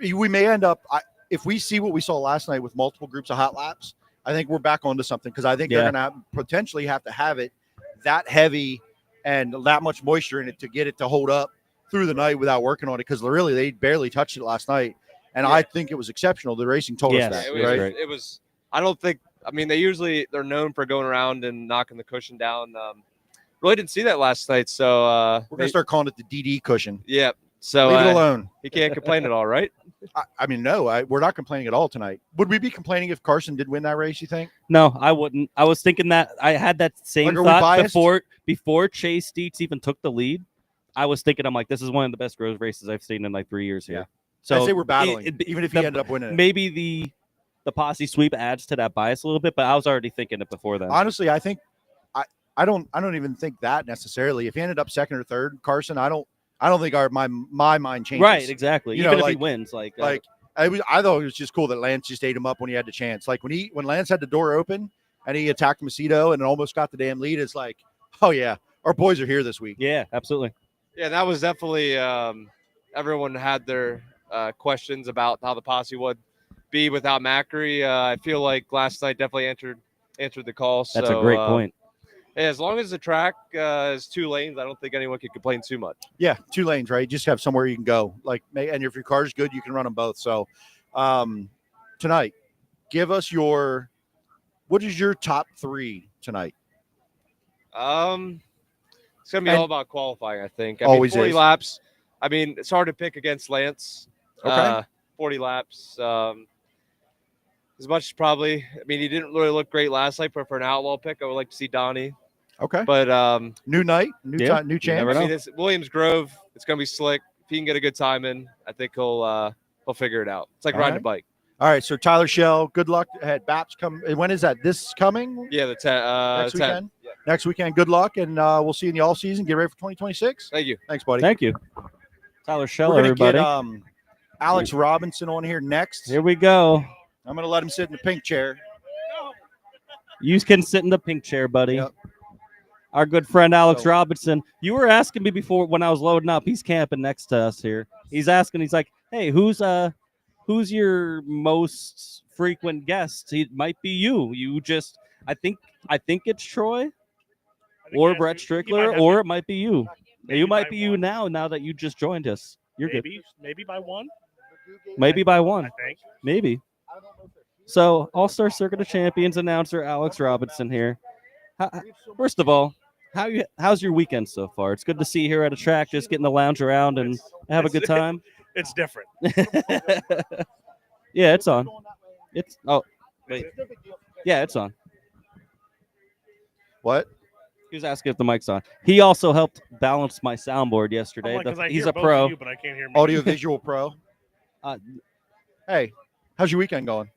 we may end up if we see what we saw last night with multiple groups of hot laps. I think we're back onto something, because I think they're going to potentially have to have it that heavy and that much moisture in it to get it to hold up through the night without working on it, because really they barely touched it last night, and I think it was exceptional. The racing told us that. It was. I don't think. I mean, they're known for going around and knocking the cushion down. Really didn't see that last night, so we're gonna start calling it the DD cushion. Yeah. So leave it alone. He can't complain at all, right? I mean, no, we're not complaining at all tonight. Would we be complaining if Carson did win that race, you think? No, I wouldn't. I was thinking that I had that same thought before Chase Dietz even took the lead. I was thinking, I'm like, this is one of the best road races I've seen in like 3 years here. Yeah. So I'd say we're battling, even if he ended up winning it. Maybe the posse sweep adds to that bias a little bit, but I was already thinking it before then. Honestly, I think I don't even think that necessarily. If he ended up second or third, Carson, I don't think my mind changes. Right, exactly. Even if he wins, I thought it was just cool that Lance just ate him up when he had the chance. Like when Lance had the door open and he attacked Macedo and almost got the damn lead, it's like, oh yeah, our boys are here this week. Yeah, absolutely. Yeah, that was definitely everyone had their questions about how the posse would be without Macri. I feel like last night definitely answered the call. That's a great point. Yeah, as long as the track is 2 lanes, I don't think anyone can complain too much. Yeah, 2 lanes, right? Just have somewhere you can go. And if your car's good, you can run them both. So tonight, give us what is your top 3 tonight? It's gonna be all about qualifying, I think. Always 40 is. laps. I mean, it's hard to pick against Lance. Okay. 40 laps. As much as probably, I mean, he didn't really look great last night, but for an outlaw pick, I would like to see Donnie. Okay. But new night, new chance. I mean, it's Williams Grove. It's gonna be slick. If he can get a good time in, I think he'll figure it out. It's like riding a bike. All right. So Tyler Shell, good luck ahead. BAPS come. When is that? This coming? Yeah, next weekend. Yeah. next weekend. Good luck, and we'll see you in the off season. Get ready for 2026. Thank you. Thanks, buddy. Thank you, Tyler Shell, We're gonna everybody. get Alex Robinson on here next. Here we go. I'm gonna let him sit in the pink chair. You can sit in the pink chair, buddy. Yep. Our good friend Alex So- Robinson. You were asking me before when I was loading up. He's camping next to us here. He's asking. He's like, "Hey, who's your most frequent guest?" It might be you. You just, I think it's Troy or Brett Strickler, or it might be you. You might be you now that you just joined us. You're good. Maybe by one. Maybe by I one. think. Maybe. So, All-Star Circuit of Champions announcer Alex Robinson here. First of all, how's your weekend so far? It's good to see you here at a track, just getting to lounge around and have a good time. It's different. Yeah, it's on. Wait. Yeah, it's on. What? He was asking if the mic's on. He also helped balance my soundboard yesterday. I'm like, 'cause I He's hear a both pro. of you, but I can't hear me. Audio visual pro. Uh, Hey, how's your weekend going?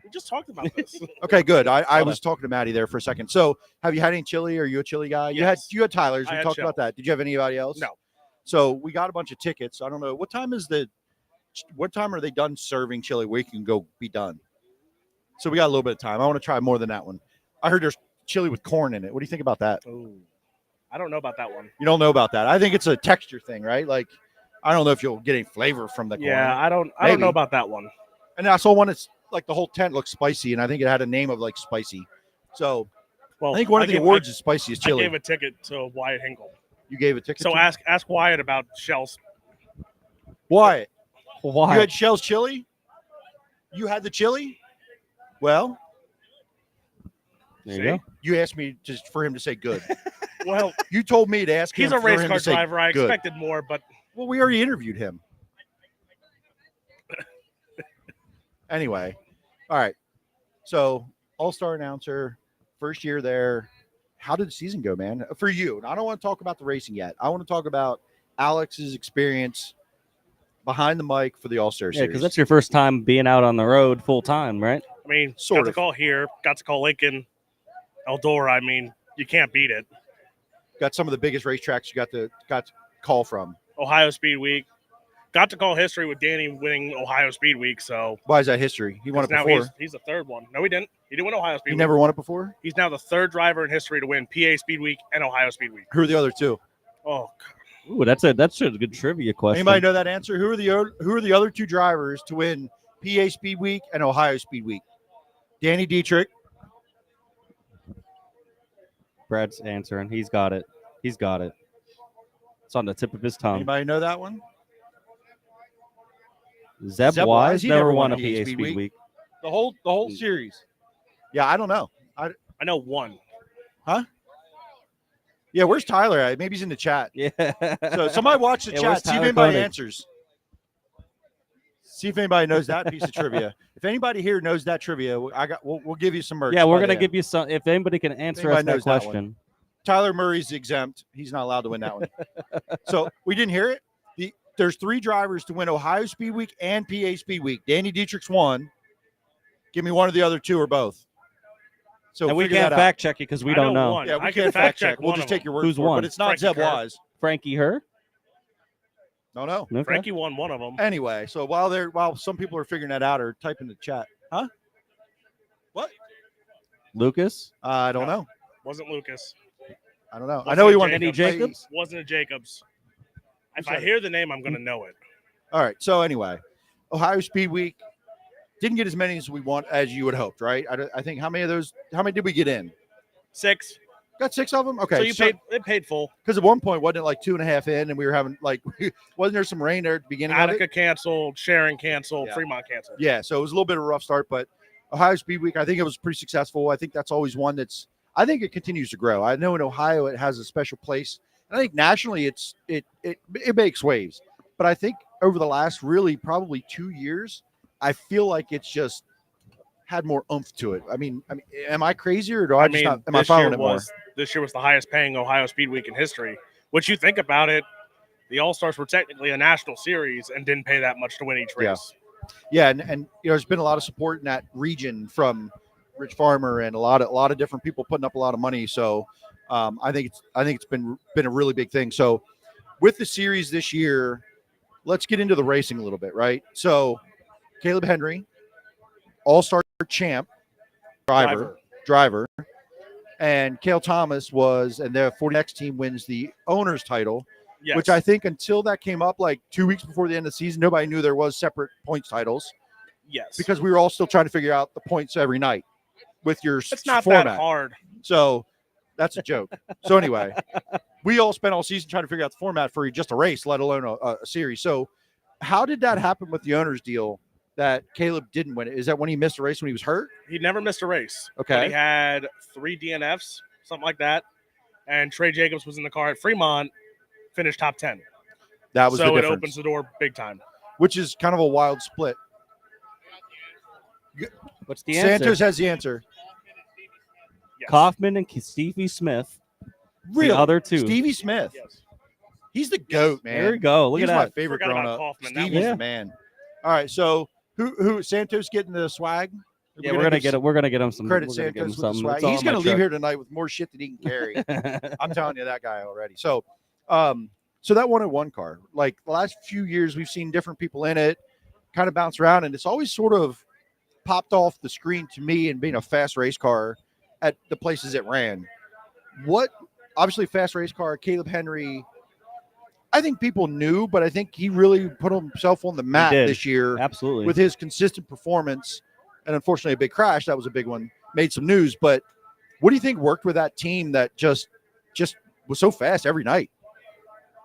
We just talked about this. Okay, good. I Hold was talking to Maddie there for a second. So, have you had any chili? Are you a chili guy? Yes. You had Tyler's. I We had talked about Shell's. that. Did you have anybody else? No. So we got a bunch of tickets. I don't know what time are they done serving chili where you can go be done. So we got a little bit of time. I want to try more than that one. I heard there's chili with corn in it. What do you think about that? Ooh. I don't know about that one. You don't know about that. I think it's a texture thing, right? Like, I don't know if you'll get any flavor from the corn. Yeah, I don't Maybe. know about that one. And I saw one that's like the whole tent looks spicy, and I think it had a name of like spicy. So Well, I think one of the awards is spicy is I chili. gave a ticket to Wyatt Hinkle. You gave a ticket. So to ask Wyatt about Shell's. Wyatt. Why? You had Shell's chili. You had the chili. Well, There you go. you asked me just for him to say good. Well, You told me to ask he's him a for race him car to say driver. I good. expected more, but Well, we already interviewed him. Anyway, all right. So, all-star announcer, first year there. How did the season go, man? For you. And I don't want to talk about the racing yet. I want to talk about Alex's experience behind the mic for the All-Star Yeah, Series. because that's your first time being out on the road full time, right? I mean, Sort got to of. call here, got to call Lincoln, Eldora. I mean, you can't beat it. Got some of the biggest racetracks you got to call from. Ohio Speed Week. Got to call history with Danny winning Ohio Speed Week. So Why is that history? He won it now before. he's the third one. No, he didn't. He didn't win Ohio Speed He Week. never won it before? He's now the third driver in history to win PA Speed Week and Ohio Speed Week. Who are the other two? Oh, Ooh, that's a good trivia question. Anybody know that answer? Who are the other two drivers to win PA Speed Week and Ohio Speed Week? Danny Dietrich. Brad's answering. He's got it. He's got it. It's on the tip of his tongue. Anybody know that one? Zeb Zeb Wise Wise, he never never won won a a PA Speed Speed Week. The whole series. Yeah, I don't know. I know one. Yeah, where's Tyler at? Maybe he's in the chat. Yeah. So somebody watch the Yeah, where's chat. See if Tyler anybody Koenig? answers. See if anybody knows that piece of trivia. If anybody here knows that trivia, we'll give you some merch. Yeah, we're by gonna the give you some. If anybody can answer Anybody us that knows that one. question, Tyler Murray's exempt. He's not allowed to win that one. So we didn't hear it. There's three drivers to win Ohio Speed Week and PA Speed Week. Danny Dietrich's one. Give me one of the other two or both. So and we figure can't that out. fact check it because we I don't know know. one. Yeah, we I can can't fact check. check We'll one just of take them. your word Who's for it. won? But it's not Frankie Zeb Kerr. Wise. Frankie Her. No. Okay. Frankie won one of them. Anyway, so while some people are figuring that out or type in the chat, huh? What? Lucas. I don't know. Wasn't Lucas. I don't know. I Wasn't know he it won. Danny Jacobs? Wasn't it Jacobs? If said I it? hear the name, I'm going to know it. All right. So anyway, Ohio Speed Week didn't get as many as we want as you would hoped, right? I think how many did we get in? 6. Got 6 of them. Okay. So it paid full. Because at one point wasn't it like 2.5 in, and we were having like wasn't there some rain there at the beginning of Attica it? canceled, Sharon canceled, Yeah. Fremont canceled. Yeah. So it was a little bit of a rough start, but Ohio Speed Week, I think it was pretty successful. I think that's always one that's. I think it continues to grow. I know in Ohio it has a special place. And I think nationally it makes waves. But I think over the last really probably 2 years, I feel like it's just had more oomph to it. I mean, am I crazy or am I following it more? This year was the highest paying Ohio Speed Week in history. Which you think about it, the All-Stars were technically a national series and didn't pay that much to win each race. Yeah, and you know, there's been a lot of support in that region from Rich Farmer and a lot of different people putting up a lot of money. So I think it's been a really big thing. So with the series this year, let's get into the racing a little bit, right? So Caleb Henry, all-star champ, driver, and Cale Thomas and the 40X team wins the owner's title, Yes. which I think until that came up like 2 weeks before the end of the season, nobody knew there was separate points titles Yes. because we were all still trying to figure out the points every night with your it's not format. that hard. So that's a joke. So anyway, we all spent all season trying to figure out the format for just a race, let alone a series. So how did that happen with the owner's deal that Caleb didn't win it? Is that when he missed a race when he was hurt? He never missed a race. Okay. But he had 3 DNFs, something like that. And Trey Jacobs was in the car at Fremont, finished top 10. That was so the it difference. opens the door big time. Which is kind of a wild split. What's the answer? Santos has the answer. Yes. Kaufman and Stevie Smith. Really? The other two. Stevie Smith. Yes. He's the GOAT, man. There we go. Look He's at my that. favorite Forgot growing about up. Kaufman. That Stevie's was- the man. All right, so who Santos getting the swag? Yeah, we're gonna get it. We're gonna get him some Credit we're gonna get him Santos with the something. swag. It's all He's in my gonna leave truck. here tonight with more shit than he can carry. I'm telling you that guy already. So so that 101 car, like the last few years we've seen different people in it kind of bounce around, and it's always sort of popped off the screen to me and being a fast race car at the places it ran. What obviously fast race car, Caleb Henry, I think people knew, but I think he really put himself on the map did. this year Absolutely. with his consistent performance, and unfortunately a big crash. That was a big one, made some news. But what do you think worked with that team that just was so fast every night?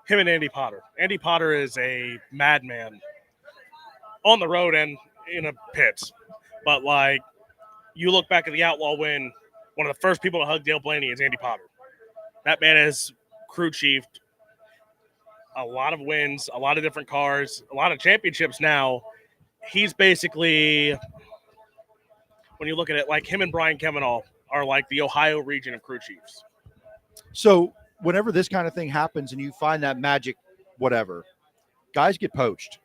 Him and Andy Potter. Andy Potter is a madman on the road and in a pit. But, like, you look back at the Outlaw win, one of the first people to hug Dale Blaney is Andy Potter. That man is crew chief, a lot of wins, a lot of different cars, a lot of championships now. He's basically, when you look at it, like him and Brian Kavanaugh are like the Ohio region of crew chiefs. So whenever this kind of thing happens and you find that magic, whatever, guys get poached.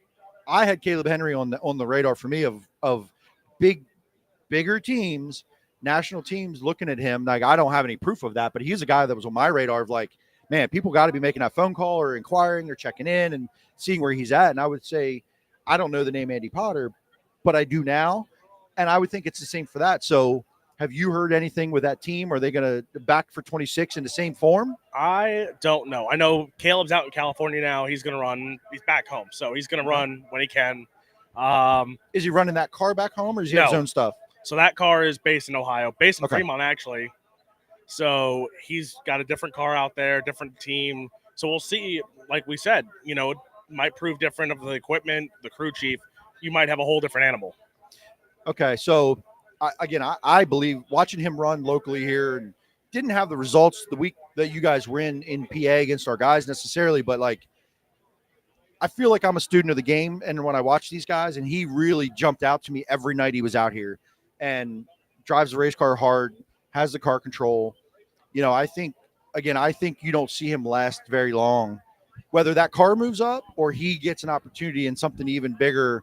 I had Caleb Henry on the radar for me of bigger teams, national teams looking at him. Like, I don't have any proof of that, but he's a guy that was on my radar of like, man, people got to be making that phone call or inquiring or checking in and seeing where he's at. And I would say, I don't know the name Andy Potter, but I do now. And I would think it's the same for that. So have you heard anything with that team? Are they going to back for 26 in the same form? I don't know. I know Caleb's out in California now. He's going to run. He's back home, so he's going to run when he can. Is he running that car back home, or is he have his No. own stuff? So that car is based in Ohio, based in Okay. Fremont, actually. So he's got a different car out there, different team. So we'll see. Like we said, you know, it might prove different of the equipment, the crew chief. You might have a whole different animal. Okay, so I believe watching him run locally here and didn't have the results the week that you guys were in PA against our guys necessarily, but like I feel like I'm a student of the game, and when I watch these guys, and he really jumped out to me every night he was out here and drives the race car hard, has the car control. You know, I think you don't see him last very long, whether that car moves up or he gets an opportunity in something even bigger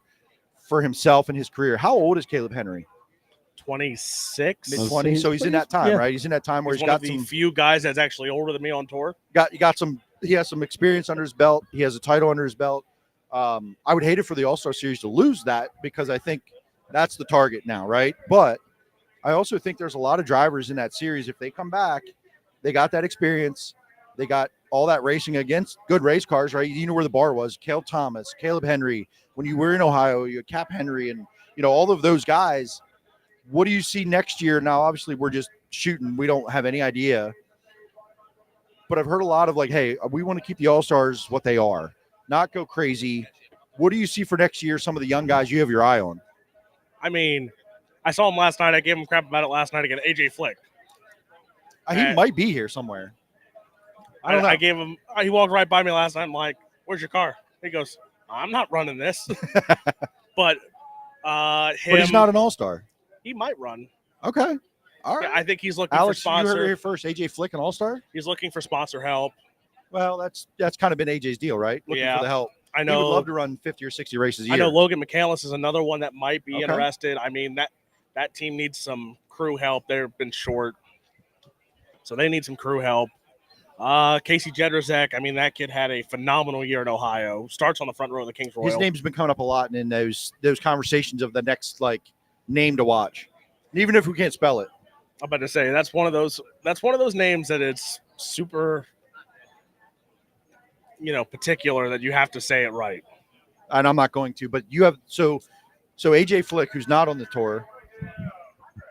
for himself and his career. How old is Caleb Henry? 26. Mid-20s. So he's in that time, Yeah. right? He's in that time where He's he's one got of the some few guys that's actually older than me on tour. he has some experience under his belt. He has a title under his belt. I would hate it for the All-Star Series to lose that because I think that's the target now, right? But I also think there's a lot of drivers in that series. If they come back, they got that experience. They got all that racing against good race cars, right? You know where the bar was. Cale Thomas, Caleb Henry. When you were in Ohio, you had Cap Henry and, you know, all of those guys. What do you see next year? Now, obviously, we're just shooting. We don't have any idea. But I've heard a lot of like, hey, we want to keep the All-Stars what they are, not go crazy. What do you see for next year? Some of the young guys you have your eye on. I mean, I saw him last night. I gave him crap about it last night again. AJ Flick. He might be here somewhere. I don't know. I gave him. He walked right by me last night. I'm like, "Where's your car?" He goes, "I'm not running this." But But he's not an All-Star. He might run. Okay. All right. Yeah, I think he's looking Alex, for you heard it sponsor. here first. AJ Flick, an All-Star? He's looking for sponsor help. Well, that's kind of been AJ's deal, right? Looking Yeah. for the help. I He would know. love to run 50 or 60 races a year. I know Logan McCandless is another one that might be Okay. interested. I mean, that team needs some crew help. They've been short. So they need some crew help. Casey Jedrzak, I mean, that kid had a phenomenal year at Ohio. Starts on the front row of the Kings Royal. His name's been coming up a lot in those conversations of the next name to watch, even if we can't spell it. I'm about to say that's one of those names that it's super, particular that you have to say it right. And I'm not going to, but you have so AJ Flick, who's not on the tour,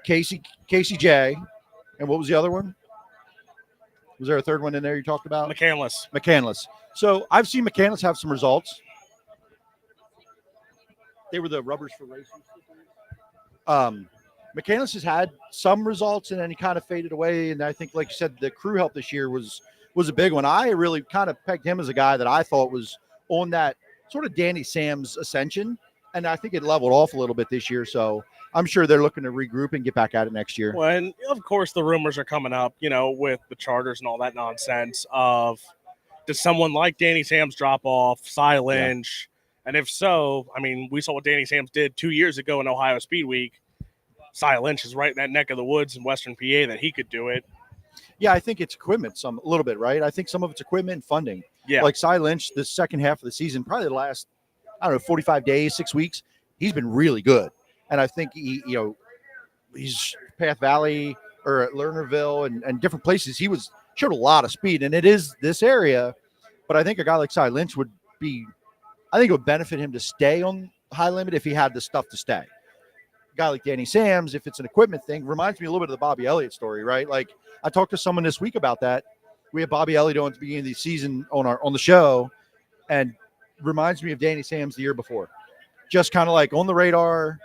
Casey J, and what was the other one? Was there a third one in there you talked about? McCandless. So I've seen McCandless have some results. They were the rubbers for racing. McCandless has had some results, and then he kind of faded away. And I think, like you said, the crew help this year was a big one. I really kind of pegged him as a guy that I thought was on that sort of Danny Sam's ascension, and I think it leveled off a little bit this year. So I'm sure they're looking to regroup and get back at it next year. Well, and of course the rumors are coming up, with the charters and all that nonsense of does someone like Danny Sam's drop off, Cy Lynch? Yeah. And if so, I mean, we saw what Danny Sam's did 2 years ago in Ohio Speed Week. Cy Lynch is right in that neck of the woods in Western PA that he could do it. Yeah, I think it's equipment a little bit, right? I think some of it's equipment and funding. Yeah. Like Cy Lynch, the second half of the season, probably the last, 45 days, 6 weeks, he's been really good. And I think he's Path Valley or at Lernerville and different places. He showed a lot of speed, and it is this area. But I think a guy like Cy Lynch it would benefit him to stay on high limit if he had the stuff to stay. A guy like Danny Sam's, if it's an equipment thing, reminds me a little bit of the Bobby Elliott story, right? Like I talked to someone this week about that. We had Bobby Elliott on at the beginning of the season on the show, and reminds me of Danny Sam's the year before. Just kind of like on the radar,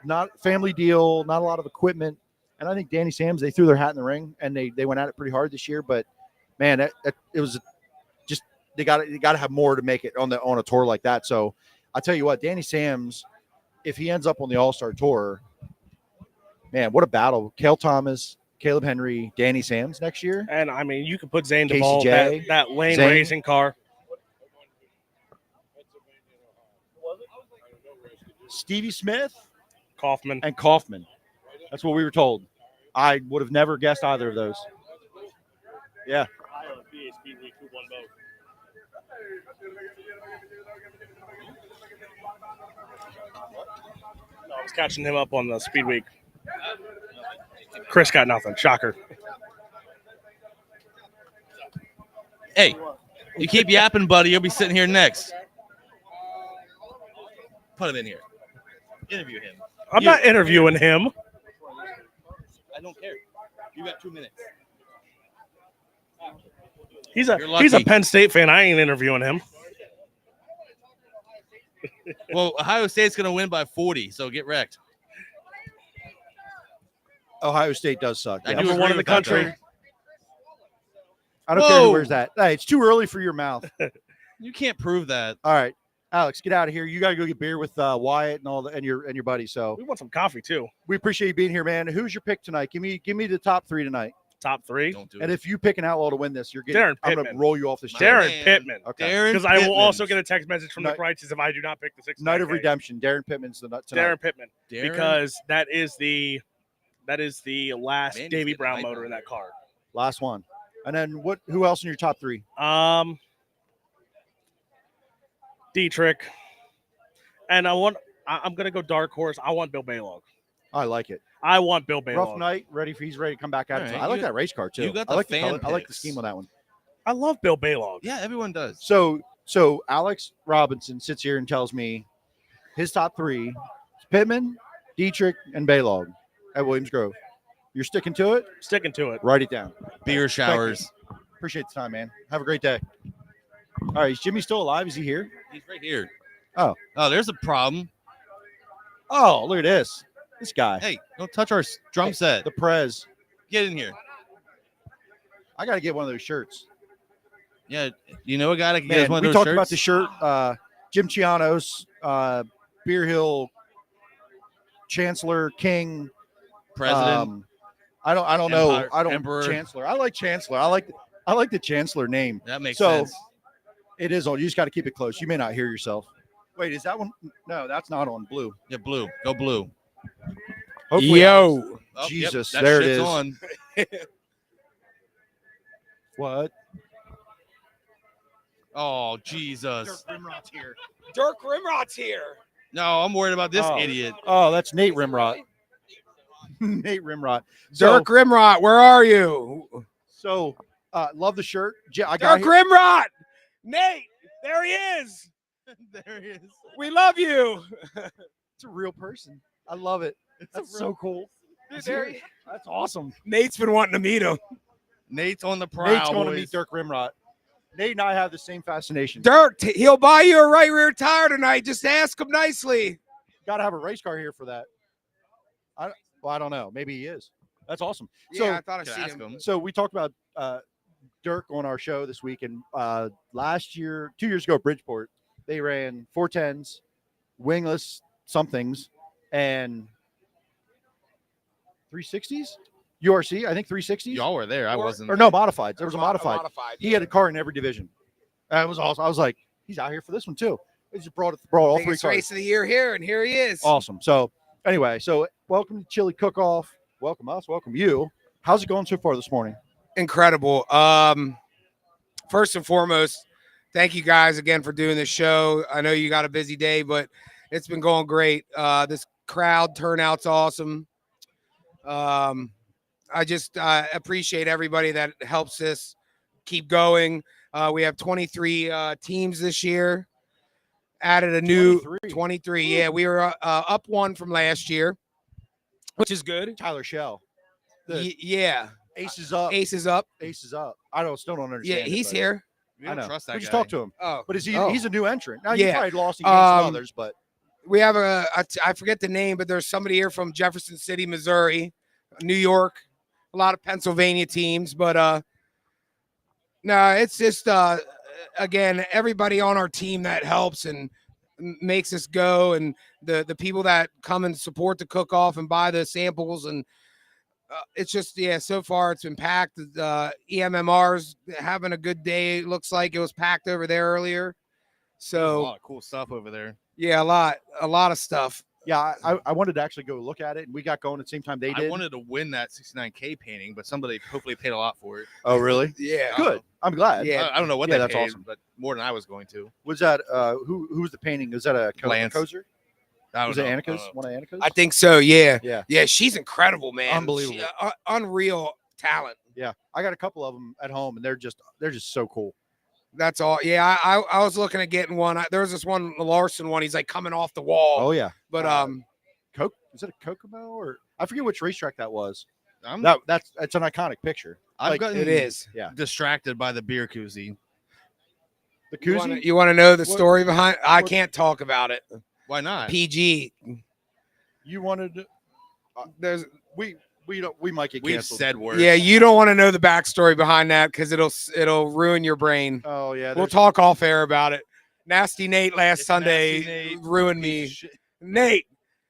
not family deal, not a lot of equipment. And I think Danny Sam's, they threw their hat in the ring and they went at it pretty hard this year. But man, it was just they got to have more to make it on a tour like that. So I tell you what, Danny Sam's, if he ends up on the All-Star Tour, man, what a battle! Cale Thomas, Caleb Henry, Danny Sam's next year. And I mean, you could put Zane Casey Duvall, J, that lane Zane. racing car. Stevie Smith, Kaufman. and Kaufman. That's what we were told. I would have never guessed either of those. Yeah. I was catching him up on the Speed Week. Chris got nothing. Shocker. Hey, you keep yapping, buddy. You'll be sitting here next. Put him in here. Interview him. I'm not interviewing him. I don't care. You got 2 minutes. He's a Penn State fan. I ain't interviewing him. Well, Ohio State's going to win by 40, so get wrecked. Ohio State does suck. I Yeah. do Number one in the agree with that, country. I don't care who wears that. Hey, it's too early for your mouth. You can't prove that. All right, Alex, get out of here. You got to go get beer with Wyatt and all and your buddy. So We want some coffee too. we appreciate you being here, man. Who's your pick tonight? Give me the top three tonight. Top three. Don't do And it. if you pick an outlaw to win this, you're getting. Darren I'm going to Pittman. roll you off the show. Darren Man. Pittman. Okay. Darren Because I will Pittman. also get a text message from the Night- Criches if I do not pick the 6. Night of Redemption. Darren Pittman's the nut tonight. Darren Pittman. Darren- Because that is the last Man, he's Davy getting Brown hype motor on in that car. Last one. And then who else in your top three? Dietrich. And I'm gonna go dark horse. I want Bill Baylog. I like it. I want Bill Baylog. Rough night. He's ready to come back out. All right, I like you- that race car too. you got I the like fan color. I like the picks. scheme on that one. I love Bill Baylog. Yeah, everyone does. So Alex Robinson sits here and tells me his top three: Pittman, Dietrich, and Baylog at Williams Grove. You're sticking to it? Sticking to it. Write it down. Beer showers. Appreciate the time, man. Have a great day. All right, is Jimmy still alive? Is he here? He's right here. Oh, there's a problem. Oh, look at this. This guy. Hey, don't touch our drum set. The Prez. Get in here. I got to get one of those shirts. Yeah, you know a guy that can get Man, us one of we those talked shirts? about the shirt. Jim Chianos, Beerhill, Chancellor, King, President. I don't know. Empire, I don't Emperor. Chancellor. I like Chancellor. I like the Chancellor name. That makes So sense. it is on. You just got to keep it close. You may not hear yourself. Wait, is that one? No, that's not on blue. Yeah, blue. Go blue. Hopefully, Oh, Jesus, that there it shit's is. on. What? Oh, Jesus. Rimrod's here. Dirk Rimrod's here. No, I'm worried about this Oh. idiot. Oh, that's Nate Rimrod. Nate Rimrod. Dirk Rimrod, where are you? So, love the shirt. I Dirk got here. Rimrod. Nate, there he is. There he is. We love you. It's a real person. I love it. That's so cool. There That's awesome. Nate's been wanting to meet him. Nate's on the prowl. Nate's going to boys. meet Dirk Rimrod. Nate and I have the same fascination. Dirk, he'll buy you a right rear tire tonight. Just ask him nicely. Got to have a race car here for that. I don't know. Maybe he is. That's awesome. Yeah, I thought I Could seen ask him. him. So we talked about Dirk on our show this week, and last year, 2 years ago, Bridgeport, they ran 410s, wingless somethings, and 360s. URC, I think 360s. Y'all were there. I wasn't. Or no, modified. There was a modified. He yeah. had a car in every division. That was awesome. I was like, he's out here for this one too. He just brought all three Biggest cars. race of the year here, and here he is. Awesome. So anyway, welcome to Chili Cookoff. Welcome us. Welcome you. How's it going so far this morning? Incredible. First and foremost, thank you guys again for doing this show. I know you got a busy day, but it's been going great. This crowd turnout's awesome. I just appreciate everybody that helps us keep going. We have 23 teams this year. Added a new 23. Yeah, we were up one from last year, which is good. Tyler Shell. Yeah, Aces up. Aces up. Aces up. Still don't Yeah, understand. he's here. We I don't know. trust that We just guy. talked to him. Oh, But he's a new entrant. Now, Yeah. you probably lost against some others, but we have I forget the name, but there's somebody here from Jefferson City, Missouri, New York, a lot of Pennsylvania teams, but no, it's just again, everybody on our team that helps and makes us go, and the people that come and support the cook-off and buy the samples, and it's just, yeah, so far it's been packed. EMMR's having a good day. It looks like it was packed over there earlier. There's a So lot of cool stuff over there. yeah, a lot of stuff. yeah, I wanted to actually go look at it, and we got going at the same time they did. I wanted to win that 69K painting, but somebody hopefully paid a lot for it. Oh, really? Yeah. Good. I'm glad. Yeah. I don't know what Yeah, they that's paid, awesome. but more than I was going to. Was that who was the painting? Was that a Lance. Kozer? I don't Was know. it I don't Annika's? know. One of Annika's? I think so. Yeah. Yeah. Yeah. She's incredible, man. Unbelievable. She, unreal talent. Yeah. I got a couple of them at home, and they're just so cool. That's all. Yeah. I was looking at getting one. There was this one Larson one. He's like coming off the wall. Oh yeah. But Is it a Kokomo or I forget which racetrack that was. I'm, That's an iconic picture. I've like, gotten it is. Yeah. distracted by the beer koozie. The You koozie. want to know the What- story behind? I what- can't talk about it. Why not? PG. You wanted. There's. We might get We've canceled. said words. Yeah, you don't want to know the backstory behind that because it'll ruin your brain. Oh yeah. We'll there's- talk off air about it. Nasty Nate last It's Sunday Nasty Nate. ruined me. Nate.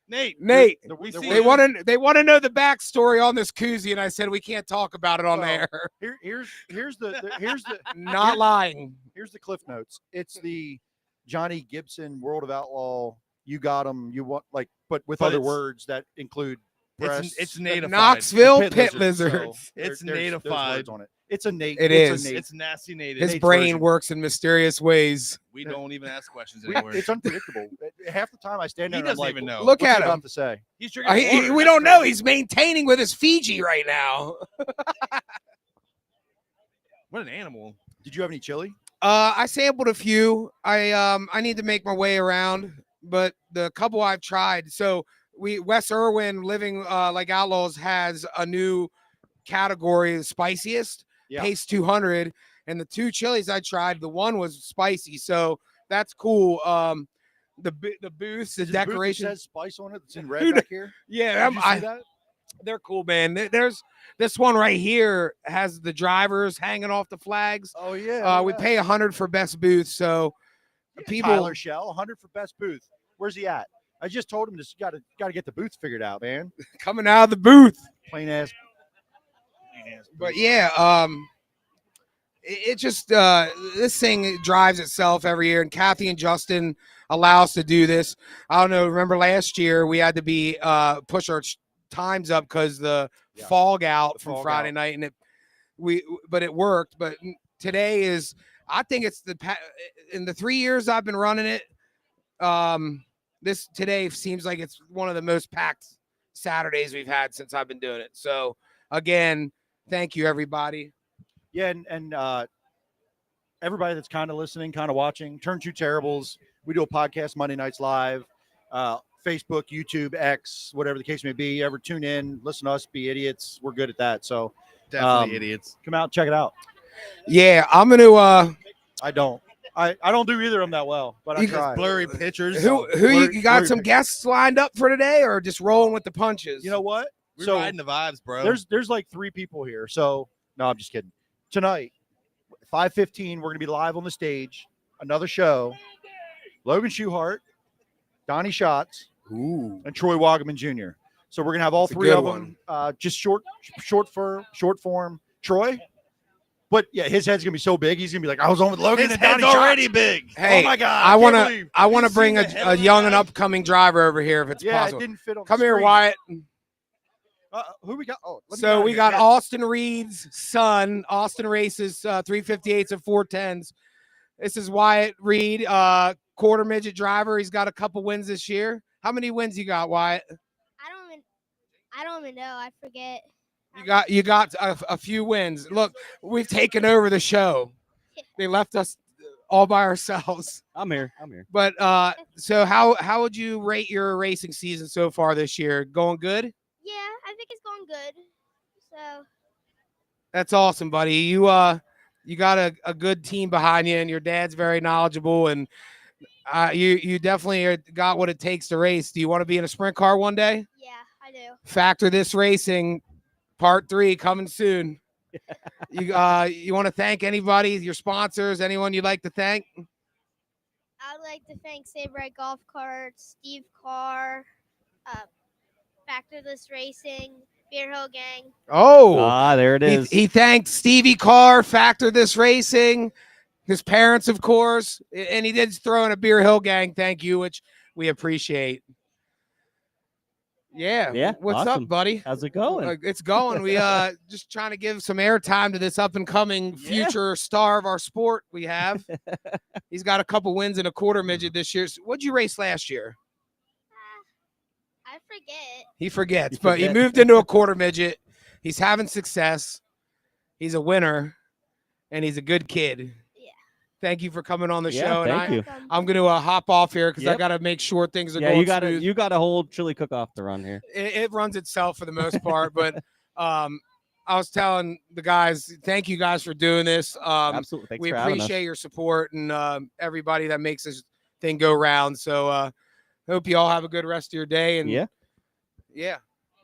Nate. We see They you. want to know the backstory on this koozie, and I said we can't talk about it on Well, air. Here's the Not lying. here's the cliff notes. It's the Johnny Gibson World of Outlaw. You got them. You want but with But other it's- words that include breasts. It's natified. Knoxville pit so lizards. It's there's natified. words on it. It's a Nate. It it's is. A Nate. It's nasty native. His Nate's brain version. works in mysterious ways. We don't even ask questions We- anymore. it's unpredictable. Half the time I stand He there and I'm doesn't like, even know. Look what's at he him. about to say? He's drinking water. We That's don't know. crazy. He's maintaining with his Fiji right now. What an animal. Did you have any chili? I sampled a few. I need to make my way around, but the couple I've tried. So Wes Irwin, Living Like Outlaws, has a new category, the spiciest, Yeah. Pace 200, and the two chilies I tried, the one was spicy, so that's cool. The booths, the Is it the booth that decoration, says spice on it. It's in red Dude, back here. yeah, Did you see that? they're cool, man. There's this one right here has the drivers hanging off the flags. Oh yeah. We pay 100 for best booth, so people. Tyler Shell, 100 for best booth. Where's he at? I just told him just got to get the booth figured out, man. coming out of the booth. Plain ass. But yeah, it just this thing drives itself every year, and Kathy and Justin allow us to do this. I don't know. Remember last year we had to be push our times up because the Yeah. fog out The from fog Friday out. night, and but it worked. But today is, I think it's in the 3 years I've been running it. This today seems like it's one of the most packed Saturdays we've had since I've been doing it. So again, thank you everybody. Yeah, and everybody that's kind of listening, kind of watching, Turn Two Terribles. We do a podcast Monday nights live, Facebook, YouTube, X, whatever the case may be. Ever tune in, listen to us be idiots. We're good at that. So Definitely idiots. come out, check it out. Yeah, I'm gonna. I don't do either of them that well, but I You- try. Blurry pictures. Who you got blurry some picture. guests lined up for today, or just rolling with the punches? You know what? We're riding the vibes, bro. There's like 3 people here. So no, I'm just kidding. Tonight, 5:15, we're gonna be live on the stage. Another show. Logan Schuhart, Donnie Schatz, and Troy Wagaman Jr. So we're gonna have all That's a 3 good of them. Just short form. Troy. But yeah, his head's gonna be so big. He's gonna be like, I was on with Logan His and head's Donnie already Schatz. big. Hey, Oh my God! I can't want believe. to You bring see the head a of the young and guy? upcoming driver over here if it's Yeah, possible. it didn't fit on Come the here, screen. Wyatt. Who we got? Oh, let me So get we out got here. Austin Reed's son. Austin races 358s and 410s. This is Wyatt Reed, quarter midget driver. He's got a couple wins this year. How many wins you got, Wyatt? I don't even know. I forget. You got a few wins. Look, we've taken over the show. They left us all by ourselves. I'm here. But so how would you rate your racing season so far this year? Going good? Yeah, I think it's going good. So That's awesome, buddy. You got a good team behind you, and your dad's very knowledgeable, and you definitely got what it takes to race. Do you want to be in a sprint car one day? yeah, I do. Factor This Racing, Part 3 coming soon. You want to thank anybody, your sponsors, anyone you'd like to thank? I would like to thank Sabre Golf Carts, Steve Carr, Factorless Racing, Beerhill Gang. Oh, There it is. He thanked Stevie Carr, Factor This Racing, his parents, of course, and he did throw in a Beerhill Gang thank you, which we appreciate. Yeah. What's awesome. up, buddy? How's it going? It's going. We just trying to give some airtime to this up and coming future star of our sport we have. He's got a couple wins in a quarter midget this year. So what'd you race last year? I forget. He forgets, You but he forget. moved into a quarter midget. He's having success. He's a winner, and he's a good kid. Yeah. Thank you for coming on the Yeah, show. thank you. I'm going to hop off here because I Yep. got to make sure things are Yeah, going you got smooth. you got a whole chili cook-off to run here. It runs itself for the most part, but I was telling the guys, thank you guys for doing this. Absolutely. Thanks We for having appreciate us. your support and everybody that makes this thing go round. So hope you all have a good rest of your day. And Yeah. yeah.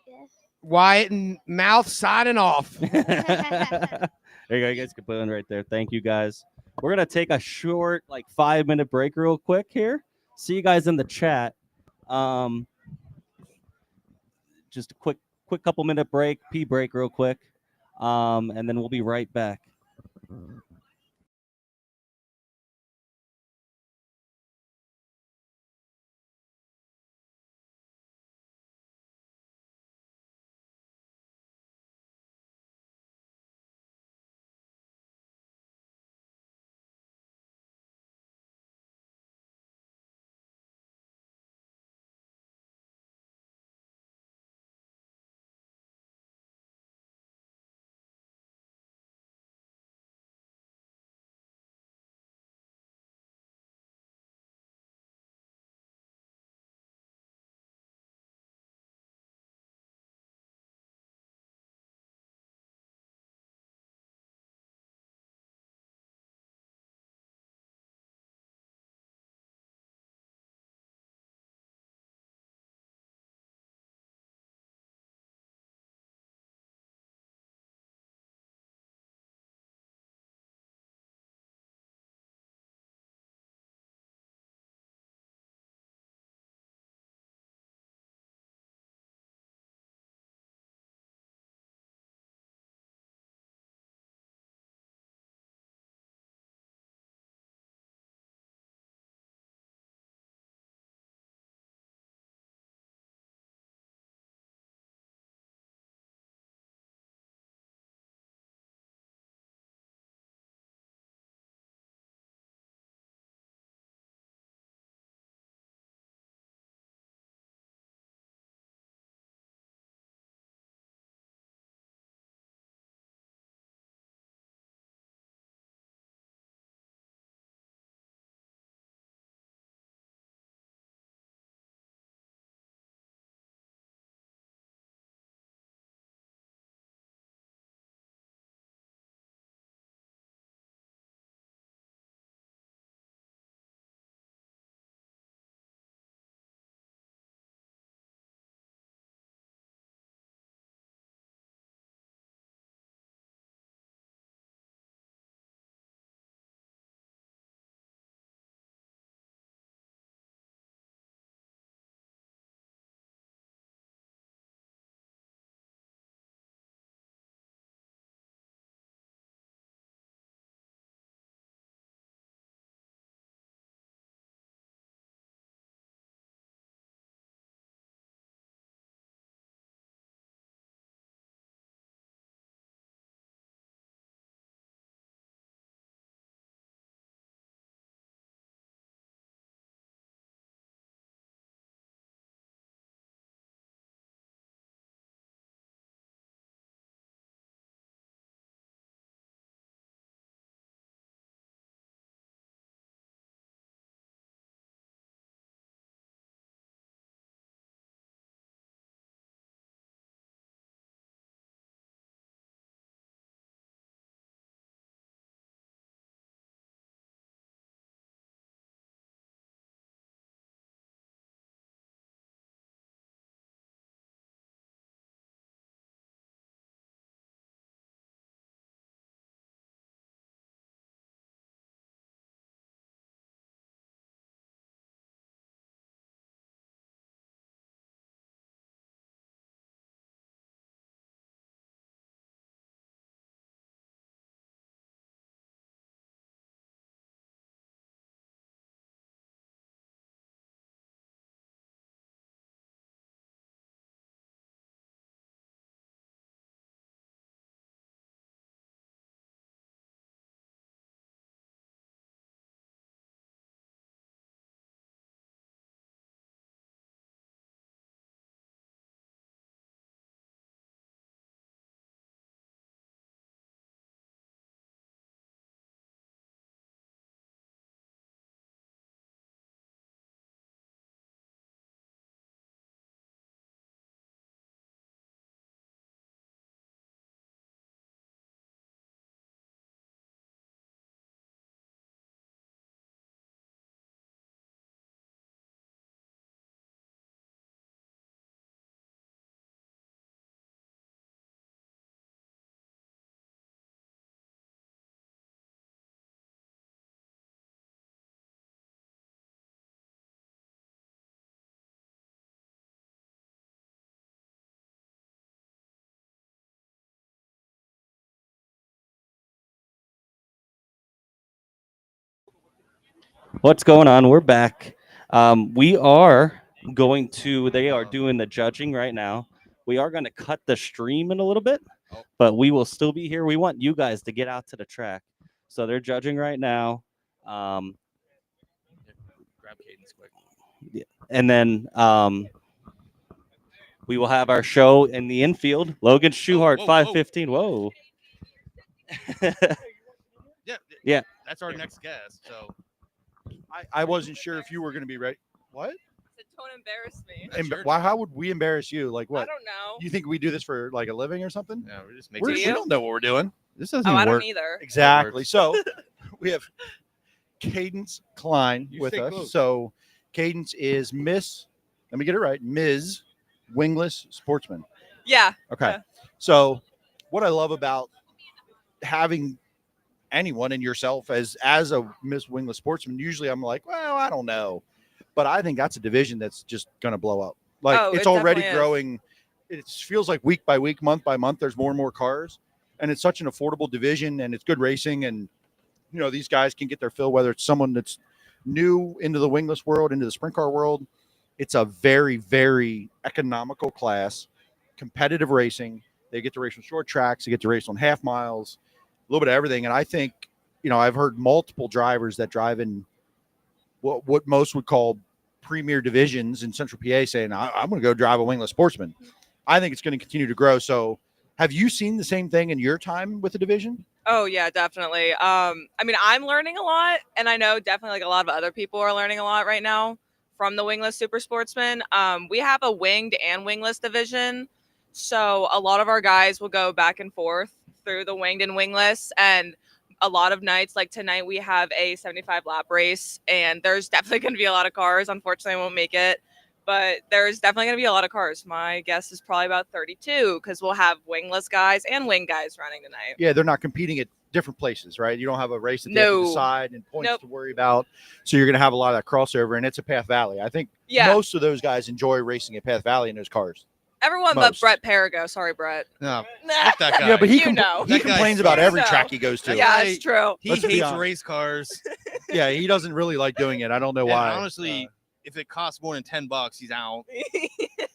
Yeah. Wyatt and Mouth signing off. There you go. You guys can put in right there. Thank you guys. We're gonna take a short, like 5-minute break real quick here. See you guys in the chat. Just a quick couple minute break, pee break real quick. And then we'll be right back. What's going on? We're back. We are going to, they are doing the judging right now. We are going to cut the stream in a little bit, Oh. but we will still be here. We want you guys to get out to the track. So they're judging right now. Grab Cadence quick. And then we will have our show in the infield. Logan Schuhart, whoa. 5:15. Whoa. Yeah. Yeah. That's our next guest. So I wasn't sure if you were going to be ready. What? Don't embarrass me. That's your Why? job. How would we embarrass you? Like I what? don't know. You think we do this for like a living or something? yeah, we're just We're- making. we you? don't know what we're doing. This doesn't Oh, I work. don't either. Exactly. works. So we have Cadence Klein You with stay us. close. So Cadence is Miss. Let me get it right. Ms. Wingless Sportsman. Yeah. Okay. Yeah. So what I love about having anyone and yourself as a Miss Wingless Sportsman, usually I'm like, well, I don't know. But I think that's a division that's just going to blow up. Like Oh, it's it already definitely is. growing. It feels like week by week, month by month, there's more and more cars. And it's such an affordable division and it's good racing. And, you know, these guys can get their fill, whether it's someone that's new into the wingless world, into the sprint car world. It's a very, very economical class, competitive racing. They get to race on short tracks. They get to race on half miles, a little bit of everything. And I think, you know, I've heard multiple drivers that drive in what most would call premier divisions in Central PA saying, I'm going to go drive a wingless Sportsman. I think it's going to continue to grow. So have you seen the same thing in your time with the division? Oh yeah, definitely. I mean, I'm learning a lot, and I know definitely like a lot of other people are learning a lot right now from the wingless super sportsman. We have a winged and wingless division, so a lot of our guys will go back and forth through the winged and wingless, and a lot of nights like tonight we have a 75 lap race, and there's definitely going to be a lot of cars. Unfortunately, I won't make it. But there's definitely going to be a lot of cars. My guess is probably about 32 because we'll have wingless guys and wing guys running tonight. Yeah, they're not competing at different places, right? You don't have a race that they have to No. decide and points Nope. to worry about. So you're going to have a lot of that crossover, and it's a Path Valley. I think Yeah, most of those guys enjoy racing at Path Valley in those cars. everyone but most. Brett Perigo. Sorry, Brett. No, Nah. fuck that guy. Yeah, but he You know. he That guy complains about sucks. every You track know. he goes to. Yeah, guy- it's true. he Let's be hates honest. race cars. Yeah, he doesn't really like doing it. I don't know And why. honestly, if it costs more than $10, he's out.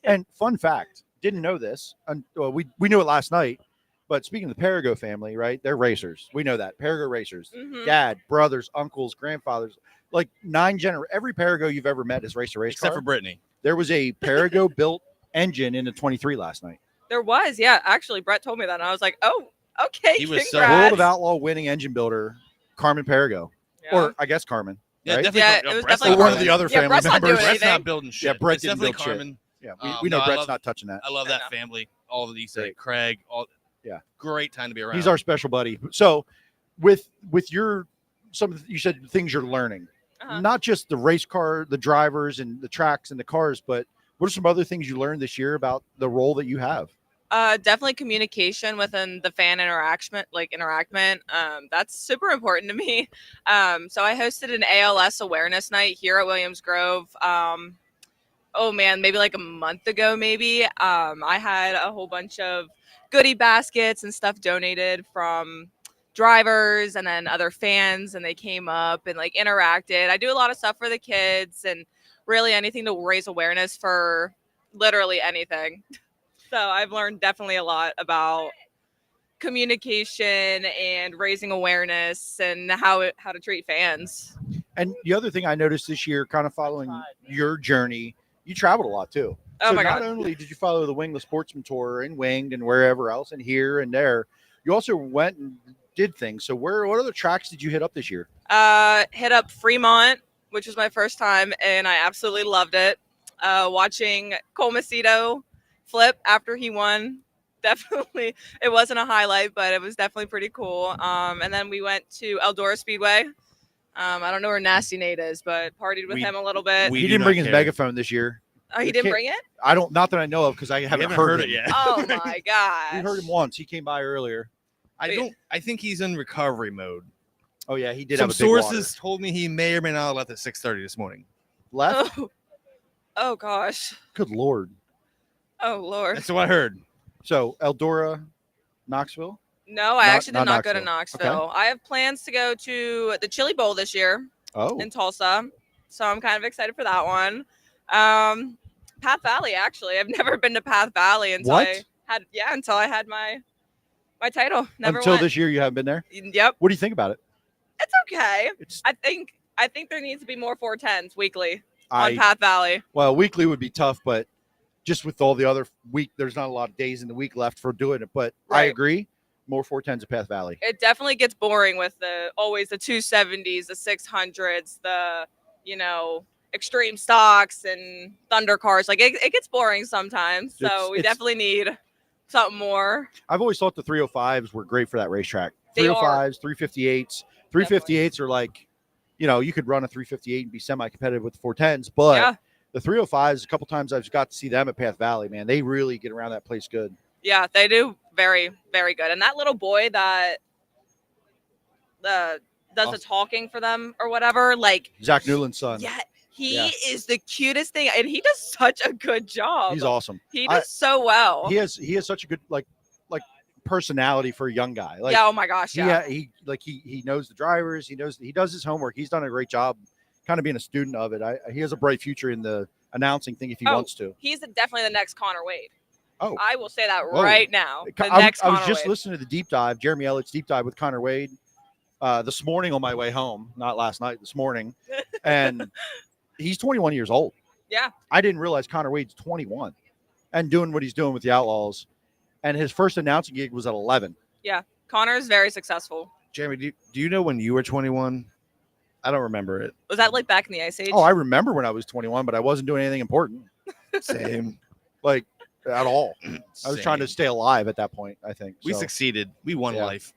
And fun fact, didn't know this. Well, we knew it last night. But speaking of the Perigo family, right? They're racers. We know that. Perigo racers. Mhm. Dad, brothers, uncles, grandfathers. Like every Perigo you've ever met has raced a race Except car. for Brittany. There was a Perigo built engine in the 23 last night. There was, yeah. Actually, Brett told me that, and I was like, oh, okay. He was so- congrats. World of Outlaw winning engine builder, Carmen Perigo. Yeah. Or I guess Carmen. Yeah, right? definitely. Yeah, Car- it was Brett's definitely not Or one of Carmen. the other Yeah, family Brett's not members. doing Brett's anything. not building shit. Yeah, Brett It's didn't definitely build shit. Carmen. Yeah, we know No, I Brett's love- not touching that. I love I that know. family. All of these, Great. Craig. All Yeah. great time to be around. He's our special buddy. So with your you said things you're learning. Uh-huh. Not just the race car, the drivers and the tracks and the cars, but what are some other things you learned this year about the role that you have? Definitely communication within the fan interactment. That's super important to me. So I hosted an ALS awareness night here at Williams Grove. Oh man, maybe like a month ago, maybe. I had a whole bunch of goodie baskets and stuff donated from drivers and then other fans, and they came up and like interacted. I do a lot of stuff for the kids and really anything to raise awareness for literally anything. So I've learned definitely a lot about communication and raising awareness and how to treat fans. And the other thing I noticed this year, kind of following your journey, you traveled a lot too. Oh So my not God. only did you follow the Wingless Sportsman Tour and Winged and wherever else and here and there, you also went and did things. So what other tracks did you hit up this year? Hit up Fremont, which was my first time, and I absolutely loved it. Watching Cole Macedo flip after he won, definitely, it wasn't a highlight, but it was definitely pretty cool. And then we went to Eldora Speedway. I don't know where Nasty Nate is, but partied with him a little bit. we He do didn't not bring his care. megaphone this year. Oh, he didn't bring it? I don't, not that I know of, because I haven't, heard it him. yet. Oh my gosh. We heard him once. He came by earlier. I think he's in recovery mode. Oh yeah, he did Some have a big sources told me he may or may not have left at 6:30 this morning. water. Left. Oh gosh. Good lord. Oh Lord. That's what I heard. So Eldora, Knoxville. No, I actually did not not go to Knoxville. Knoxville. I have plans to go to the Chili Bowl this year. Oh, in Tulsa. So I'm kind of excited for that one. Path Valley, actually. I've never been to Path Valley until What? until I had my title. Never until went. this year you haven't been there. Yep. What do you think about it? It's okay. It's I think there needs to be more 410s weekly on Path Valley. Well, weekly would be tough, but just with all the other week, there's not a lot of days in the week left for doing it. But I Right. agree. More 410s at Path Valley. It definitely gets boring with always the 270s, the 600s, the extreme stocks and thunder cars. Like it gets boring sometimes. So we It's- definitely need something more. I've always thought the 305s were great for that racetrack. They are. 305s, 358s. 358s are like, you could run a 358 and be semi-competitive with the 410s, but Yeah. the 305s, a couple times I've got to see them at Path Valley, man. They really get around that place good. Yeah, they do very, very good. And that little boy that does the talking for them or whatever, like Zach Newland's son. yeah, he Yeah. is the cutest thing, and he does such a good job. He's awesome. He does so well. He has such a good like personality for a young guy. Like, yeah. Oh my gosh. Yeah. he knows the drivers. He does his homework. He's done a great job, kind of being a student of it. He has a bright future in the announcing thing if he wants to. He's definitely the next Connor Wade. Oh, I will say that Whoa. right now. The I next was Connor just Wade. listening to the deep dive, Jeremy Elliott's deep dive with Connor Wade this morning on my way home. Not last night, this morning, and he's 21 years old. Yeah. I didn't realize Connor Wade's 21 and doing what he's doing with the Outlaws. And his first announcing gig was at 11. Yeah. Connor is very successful. Jeremy, do you know when you were 21? I don't remember it. Was that like back in the Ice Age? Oh, I remember when I was 21, but I wasn't doing anything important. Same. Like, at all. I was trying to stay alive at that point, I think. We So, succeeded. We won yeah. life.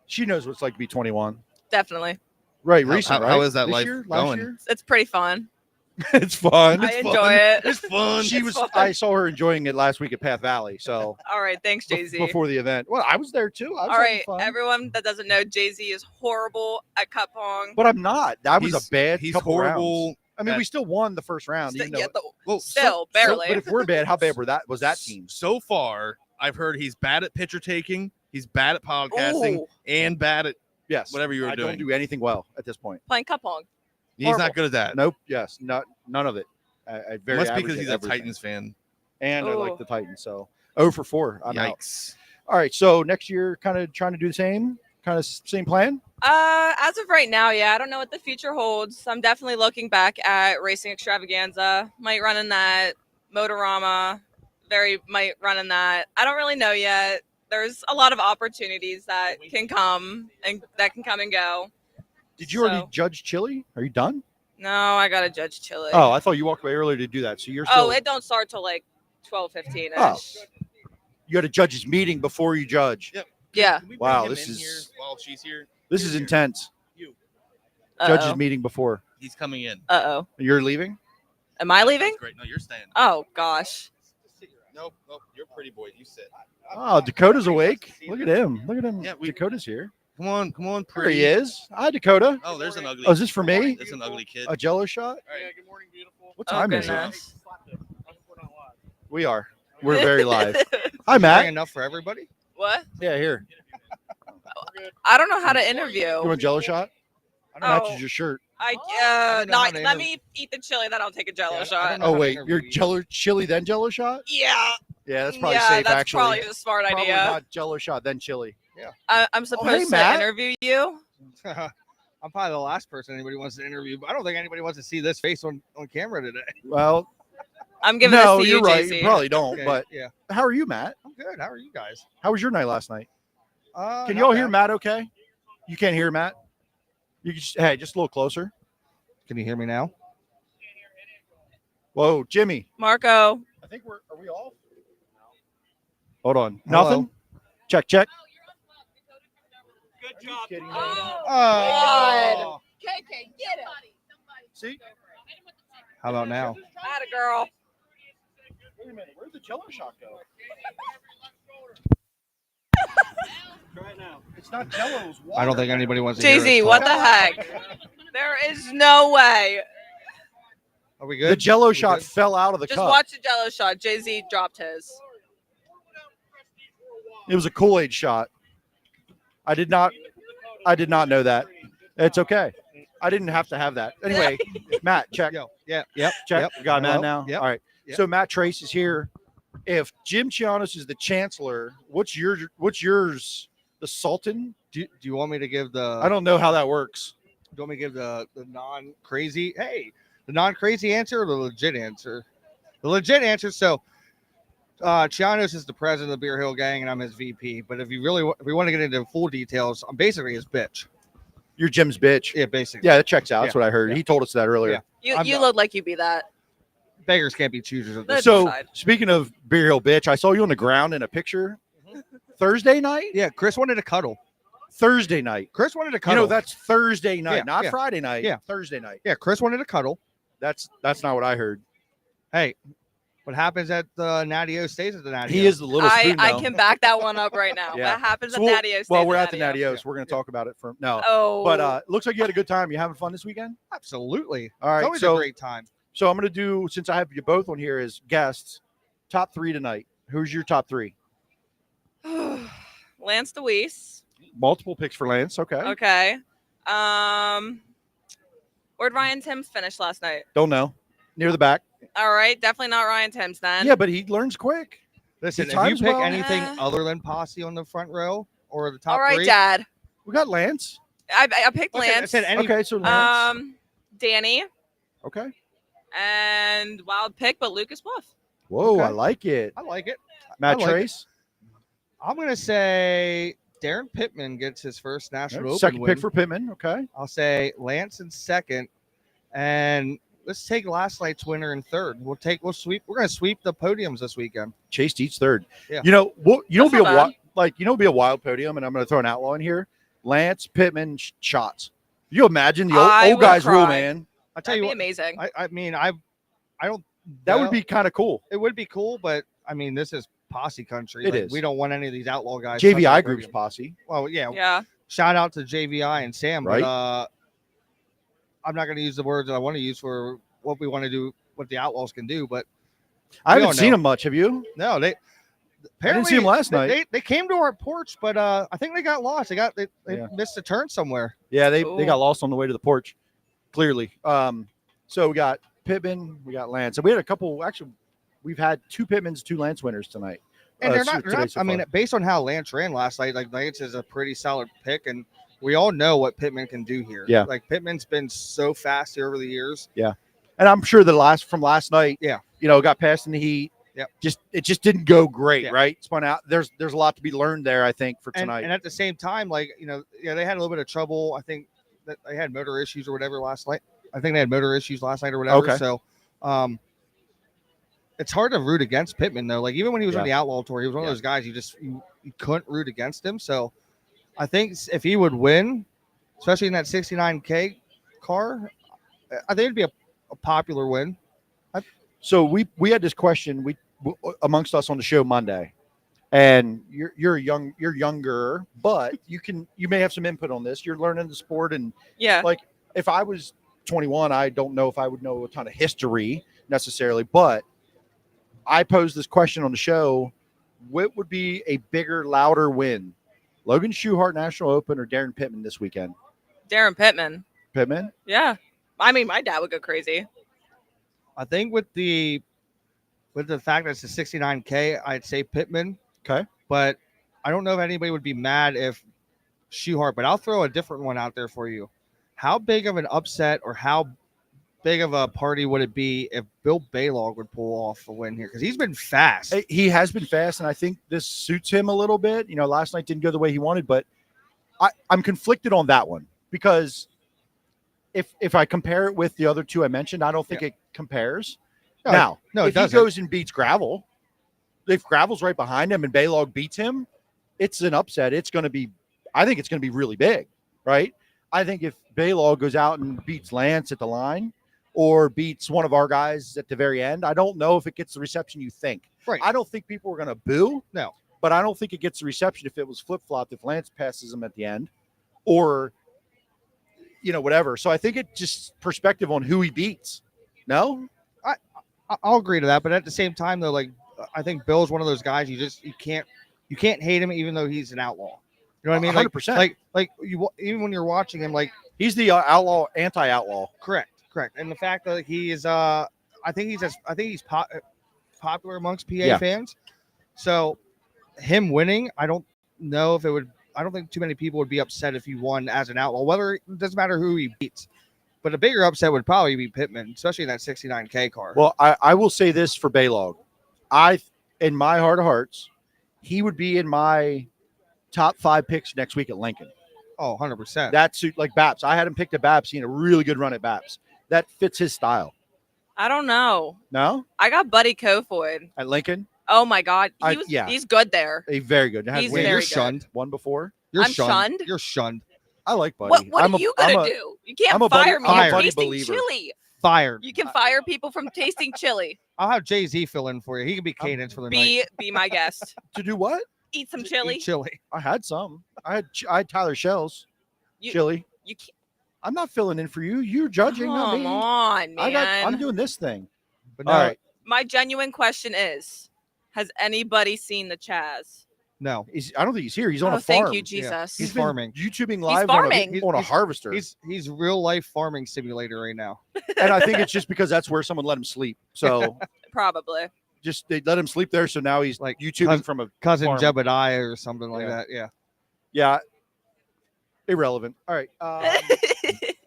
She knows what it's like to be 21. Definitely. Right, How- recent, how- right? how is that This life year? Last going? year? It's pretty fun. It's fun. I enjoy it. It's fun. She It's was. fun. I saw her enjoying it last week at Path Valley. So All right. Thanks, Jay-Z. before the event, well, I was there too. I was All having right. fun. Everyone that doesn't know, Jay-Z is horrible at cup pong. But I'm not. That was He's- a bad. he's couple horrible rounds. I mean, at- we still won the first round. Still, even though, yeah, Well, still barely. but if we're bad, how bad was that team? So far, I've heard he's bad at picture taking, he's bad at podcasting, Ooh. and bad at Yes. whatever you were I doing. don't do anything well at this point. Playing cup pong. He's horrible. not good at that. Nope. Yes. None of it. I very Must be average because at he's a everything. Titans fan. And I Ooh. like the Titans. So 0 for 4. I'm out. Yikes. All right. So next year, kind of trying to do the same. Kind of same plan. As of right now, yeah, I don't know what the future holds. I'm definitely looking back at Racing Extravaganza. Might run in that. Motorama. Might run in that. I don't really know yet. There's a lot of opportunities that can come and go. Did you already So- judge Chili? Are you done? No, I gotta judge Chile. Oh, I thought you walked away earlier to do that. So you're still. Oh, it don't start till like 12:15 ish. Oh. You got a judge's meeting before you judge. Yep. Yeah. Can we Wow, bring him this in is- here while she's here. This is intense. Uh Judge's oh. meeting before. He's coming in. You're leaving? Am I leaving? That's great. No, you're staying. Oh gosh. Nope. You're a pretty boy. You sit. Oh, Dakota's awake. Look at him. Look at him. Yeah, Dakota's here. Come on, There pretty. he is. Hi, Dakota. Oh, there's an ugly. Oh, is this for me? There's an ugly kid. A Jello shot? All right. Good morning, beautiful. What Oh time is it? goodness. We are. We're very live. Hi, Matt. enough for everybody? What? Yeah, here. I don't know how to interview. You want a Jello shot? I don't Oh. matches your shirt. I don't know how not to let interview. me eat the chili, then I'll take a Jello Yeah, I shot. don't know. Oh how to wait, interview you're you. Jello chili then Jello shot? Yeah. Yeah, that's probably yeah, safe that's actually. probably a smart Probably idea. not Jello shot then chili. I'm supposed to Matt. interview you. I'm probably the last person anybody wants to interview, but I don't think anybody wants to see this face on camera today. Well, I'm giving no, this to you're you, right. JC. You probably don't. Okay, But yeah, how are you, Matt? I'm good. How are you guys? How was your night last night? Can not you all hear bad. Matt? Okay. You can't hear Matt. You can just, hey, just a little closer. Can you hear me now? Whoa, Jimmy. Marco. I think are we off? Hold on. Hello? Nothing. Check. Good Kidding me. God. KK, get it. See? How about now? Atta girl. Wait a minute. Where'd the Jello shot go? Try it now. It's not Jello. It's water. I don't think anybody wants to hear JZ, us what talk. the heck? There is no way. Are we good? The Jello We shot good? fell out of the Just cup. watch the Jello shot. Jay-Z dropped his. It was a Kool-Aid shot. I did not know that. It's okay. I didn't have to have that. Anyway, Matt, check. Yo, yeah, yep, Check. yep. We got Matt Hello? now. Yep. All right. Yep. So Matt Trace is here. If Jim Chianos is the chancellor, what's yours? The Sultan? Do you want me to give the? I don't know how that works. Do you want me to give the non-crazy? Hey, the non-crazy answer or the legit answer? The legit answer. So, Chianos is the president of the Beerhill Gang, and I'm his VP. But if we want to get into full details, I'm basically his bitch. You're Jim's bitch. Yeah, basically. Yeah, that checks out. That's Yeah, what I heard. yeah. He told us that earlier. Yeah. You look like you be that. Beggars can't be choosers. Of this. So Decide. speaking of Beerhill bitch, I saw you on the ground in a picture. Thursday night? Yeah, Chris wanted to cuddle. Thursday night. Chris wanted to You cuddle. know, that's Thursday night, Yeah, not yeah. Friday night. Yeah. Thursday night. Yeah, Chris wanted to cuddle. That's not what I heard. Hey, what happens at the Natty O stays at the Natty O. He is the little spoon. I though. can back that one up right now. Yeah. What happens So at Natty O? well, stays we're at at the Natty O, so we're going to talk about it for no. Oh, But looks like you had a good time. You having fun this weekend? Absolutely. All right. It's always so, a great time. So I'm going to do, since I have you both on here as guests, top 3 tonight. Who's your top 3? Lance DeWeese. Multiple picks for Lance. Okay. Okay. Where'd Ryan Timms finish last night? Don't know. Near the back. All right, definitely not Ryan Timms then. Yeah, but he learns quick. Listen, He if you times pick well. anything other than Posse on the front row or the top All right, three, Dad. We got Lance. I picked Listen, I Lance. said any- Okay, so Lance. Danny Okay. and wild pick, but Lucas Wolf. Whoa, Okay. I like it. I like it. Matt I like it. Trace. I'm going to say Darren Pittman gets his first National Open Second win. pick for Pittman. Okay. I'll say Lance in second. And let's take last night's winner in third. We're going to sweep the podiums this weekend. Chase Dietz third. Yeah. You know, That's be a not be a wild podium, and I'm going to throw an outlaw in here. Lance Pittman shots. You imagine the I old would guys rule, cry. man. I'll tell That'd you be what. amazing. I mean, I don't. That know. would be kind of cool. It would be cool, but I mean, this is posse country. It is. We don't want any of these outlaw guys. touching JVI the Group's podium. posse. Well, yeah. Yeah. Shout out to JVI and Sam, Right. but I'm not going to use the words that I want to use for what we want to do, what the Outlaws can do. But I we haven't don't seen know. them much. Have you? No, they. I didn't see them last night. They came to our porch, but I think they got lost. They Yeah. missed a turn somewhere. Yeah, they Cool. got lost on the way to the porch. Clearly. So we got Pittman, we got Lance, and we had a couple. Actually, we've had 2 Pittmans, 2 Lance winners tonight. And they're so not. today so I mean, far. based on how Lance ran last night, like Lance is a pretty solid pick, and we all know what Pittman can do here. Yeah. Like Pittman's been so fast here over the years. And I'm sure the last night, Yeah. Got past in the heat. Yep. It just didn't go great, Yeah. right? Spun out. There's a lot to be learned there, I think, for And, tonight. and at the same time, like they had a little bit of trouble. I think that they had motor issues or whatever last night. I think they had motor issues last night or whatever. Okay. So, it's hard to root against Pittman though. Like even when he was on Yeah. the Outlaw Tour, he was one Yeah. of those guys you couldn't root against him. So, I think if he would win, especially in that 69K car, I think it'd be a popular win. So we had this question amongst us on the show Monday, and you're younger, but you may have some input on this. You're learning the sport, and Yeah. like if I was 21, I don't know if I would know a ton of history necessarily, but I posed this question on the show: what would be a bigger, louder win, Logan Schuchart National Open or Darren Pittman this weekend? Darren Pittman. Pittman. Yeah. I mean, my dad would go crazy. I think with the fact that it's a 69K, I'd say Pittman. Okay. But I don't know if anybody would be mad if Schuchart, but I'll throw a different one out there for you. How big of an upset or how big of a party would it be if Bill Baylog would pull off a win here? Because he's been fast. He has been fast, and I think this suits him a little bit. Last night didn't go the way he wanted, but I'm conflicted on that one because if I compare it with the other 2 I mentioned, I don't think it compares. No, it if he doesn't. goes and beats Gravel, if Gravel's right behind him and Baylog beats him, it's an upset. I think it's going to be really big, right? I think if Baylog goes out and beats Lance at the line or beats one of our guys at the very end, I don't know if it gets the reception you think. Right. I don't think people are going to boo. No. But I don't think it gets the reception if it was flip-flopped, if Lance passes him at the end or, whatever. So I think it just perspective on who he beats. No? I'll agree to that. But at the same time, though, like I think Bill's one of those guys you can't hate him even though he's an outlaw. You know what I mean? 100%. Like you even when you're watching him, like He's the anti-outlaw. Correct. And the fact that he is, I think he's popular amongst PA fans. So him winning, I don't know if it would. I don't think too many people would be upset if he won as an outlaw. Whether it doesn't matter who he beats, but a bigger upset would probably be Pittman, especially in that 69K car. Well, I will say this for Baylog. In my heart of hearts, he would be in my top 5 picks next week at Lincoln. Oh, 100%. That's like Baps. I had him picked at Baps. He had a really good run at Baps. That fits his style. I don't know. No? I got Buddy Kofoid. At Lincoln? Oh my God, yeah. He's good there. Very good. He's Wait, very you're good. shunned. One before? I'm shunned. You're shunned. I like Buddy. What are you gonna do? You can't fire me I'm a for Buddy tasting believer. chili. Fired. You can fire people from tasting chili. I'll have Jay-Z fill in for you. He can be cadence for the night. Be my guest. To do what? Eat some chili. Eat chili. I had some. I had Tyler Shell's chili. You can't. I'm not filling in for you. You're judging, not me. Come on, man. I'm doing this thing. But no, All right. My genuine question is: has anybody seen the Chaz? No. I don't think he's here. He's on a farm. Thank you, Jesus. He's been farming. YouTubing live farming. on a harvester. He's real life farming simulator right now. And I think it's just because that's where someone let him sleep. So Probably. just they let him sleep there. So now he's Like YouTubing from a cousin farm. Jebediah or something like Yeah. that. Yeah. Yeah. Irrelevant. All right.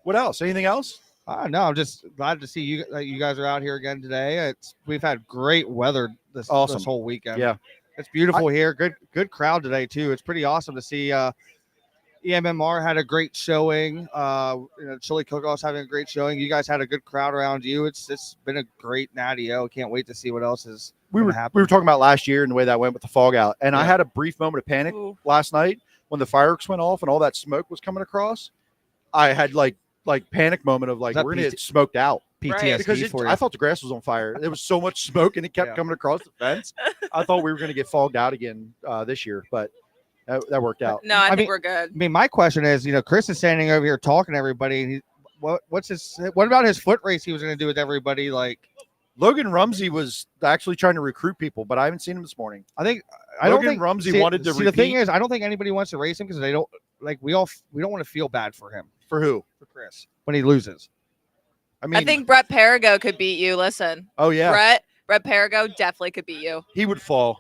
What else? Anything else? No, I'm just glad to see you. You guys are out here again today. We've had great weather this whole weekend. Yeah. It's beautiful here. Good crowd today too. It's pretty awesome to see. EMMR had a great showing. Chili Cookoff's having a great showing. You guys had a good crowd around you. It's been a great natty. Can't wait to see what else is. We were talking about last year and the way that went with the fog out. And I had a brief moment of panic last night when the fireworks went off and all that smoke was coming across. I had like panic moment of like, we're gonna get smoked out. PTSD Because for you. I thought the grass was on fire. There was so much smoke and it kept coming across the fence. I thought we were going to get fogged out again this year, but that worked out. No, I think mean, we're good. I mean, my question is, Chris is standing over here talking to everybody. And what about his foot race he was going to do with everybody? Like Logan Rumsey was actually trying to recruit people, but I haven't seen him this morning. I don't think Rumsey wanted to see, the thing is, I don't think anybody wants to race him because they don't like we don't want to feel bad for him. For who? For Chris when he loses. I think Brett Perigo could beat you. Listen. Oh yeah. Brett Perigo definitely could beat you. He would fall.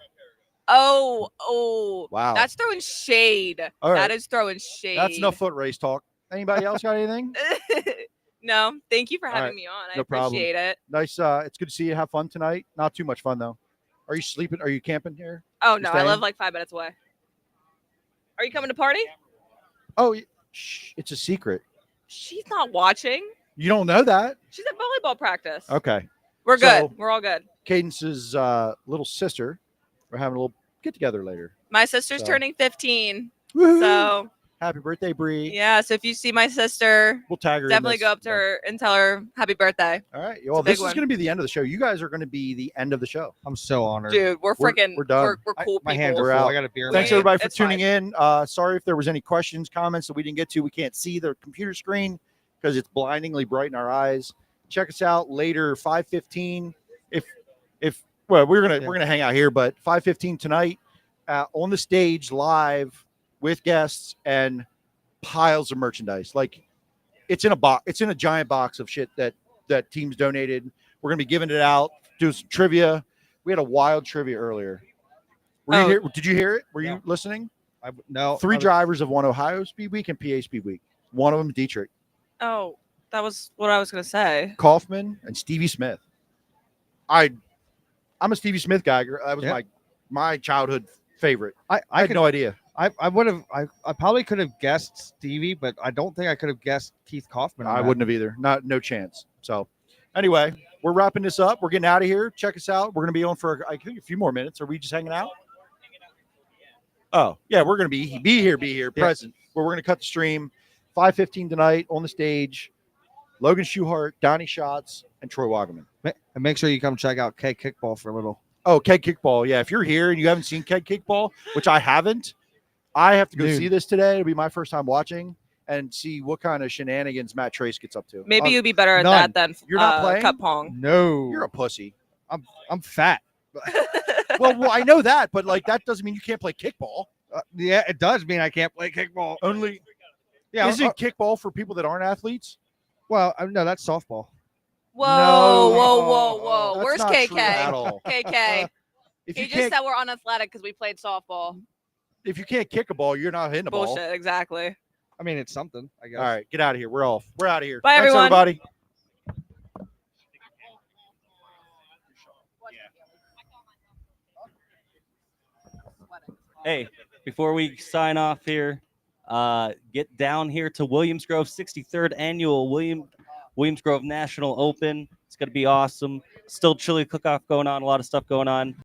Oh. Wow. That's throwing shade. All right. That is throwing shade. That's enough foot race talk. Anybody else got anything? No. Thank you for having right. me on. I No problem. appreciate it. Nice. It's good to see you have fun tonight. Not too much fun though. Are you sleeping? Are you camping here? Oh You no, I staying? live like 5 minutes away. Are you coming to party? Oh, shh, it's a secret. She's not watching. You don't know that. She's at volleyball practice. Okay. We're good. So- We're all good. Cadence's little sister. We're having a little get together later. My sister's So- turning 15. Woohoo. So Happy birthday, Bree. yeah, so if you see my sister, We'll tag her. in definitely this. go up to her and tell her happy birthday. All right. Well, a big this is one. going to be the end of the show. You guys are going to be the end of the show. I'm so honored. Dude, we're freaking we're done. We're cool My people. hands are We're full. out. I got a beer. in Thanks my hand. everybody for It's tuning in. Sorry if there was any questions, comments that we didn't get to. We can't see the computer screen because it's blindingly bright in our eyes. Check us out later, 5:15. Well, we're gonna hang out here, but 5:15 tonight on the stage live with guests and piles of merchandise. Like it's in a box. It's in a giant box of shit that teams donated. We're gonna be giving it out. Do some trivia. We had a wild trivia earlier. Were you here? Did you hear it? Were you listening? No. 3 drivers have won Ohio Speed Week and PA Speed Week. One of them, Dietrich Oh, that was what I was gonna say. Kaufman and Stevie Smith. I'm a Stevie Smith guy. That was my childhood favorite. I had no idea. I would have. I probably could have guessed Stevie, but I don't think I could have guessed Keith Kaufman. I wouldn't have either. No chance. So anyway, we're wrapping this up. We're getting out of here. Check us out. We're going to be on for I think a few more minutes. Are we just hanging out? Oh yeah, we're going to be here, present. Where we're going to cut the stream. 5:15 tonight on the stage. Logan Schuhart, Donnie Schatz, and Troy Wagaman. And make sure you come check out Keg Kickball for a little. Oh, Keg Kickball. Yeah, if you're here and you haven't seen Keg Kickball, which I haven't, I have to go see this today. It'll be my first time watching and see what kind of shenanigans Matt Trace gets up to. Maybe you'd be better at that than You're not playing? cup pong. No, You're a pussy. I'm fat. well, I know that, but like that doesn't mean you can't play kickball. Yeah, it does mean I can't play kickball. Yeah. Isn't kickball for people that aren't athletes? Well, no, that's softball. Whoa, No, whoa, whoa, whoa. that's Where's not true at KK? all. KK. If He you just can't, said we're unathletic because we played softball. if you can't kick a ball, you're not hitting a ball. Bullshit, exactly. I mean, it's something. I guess. All right, get out of here. We're off. We're out of here. Bye, Thanks, everyone. everybody. Hey, before we sign off here, get down here to Williams Grove 63rd annual Williams Grove National Open. It's going to be awesome. Still chili cook-off going on, a lot of stuff going on.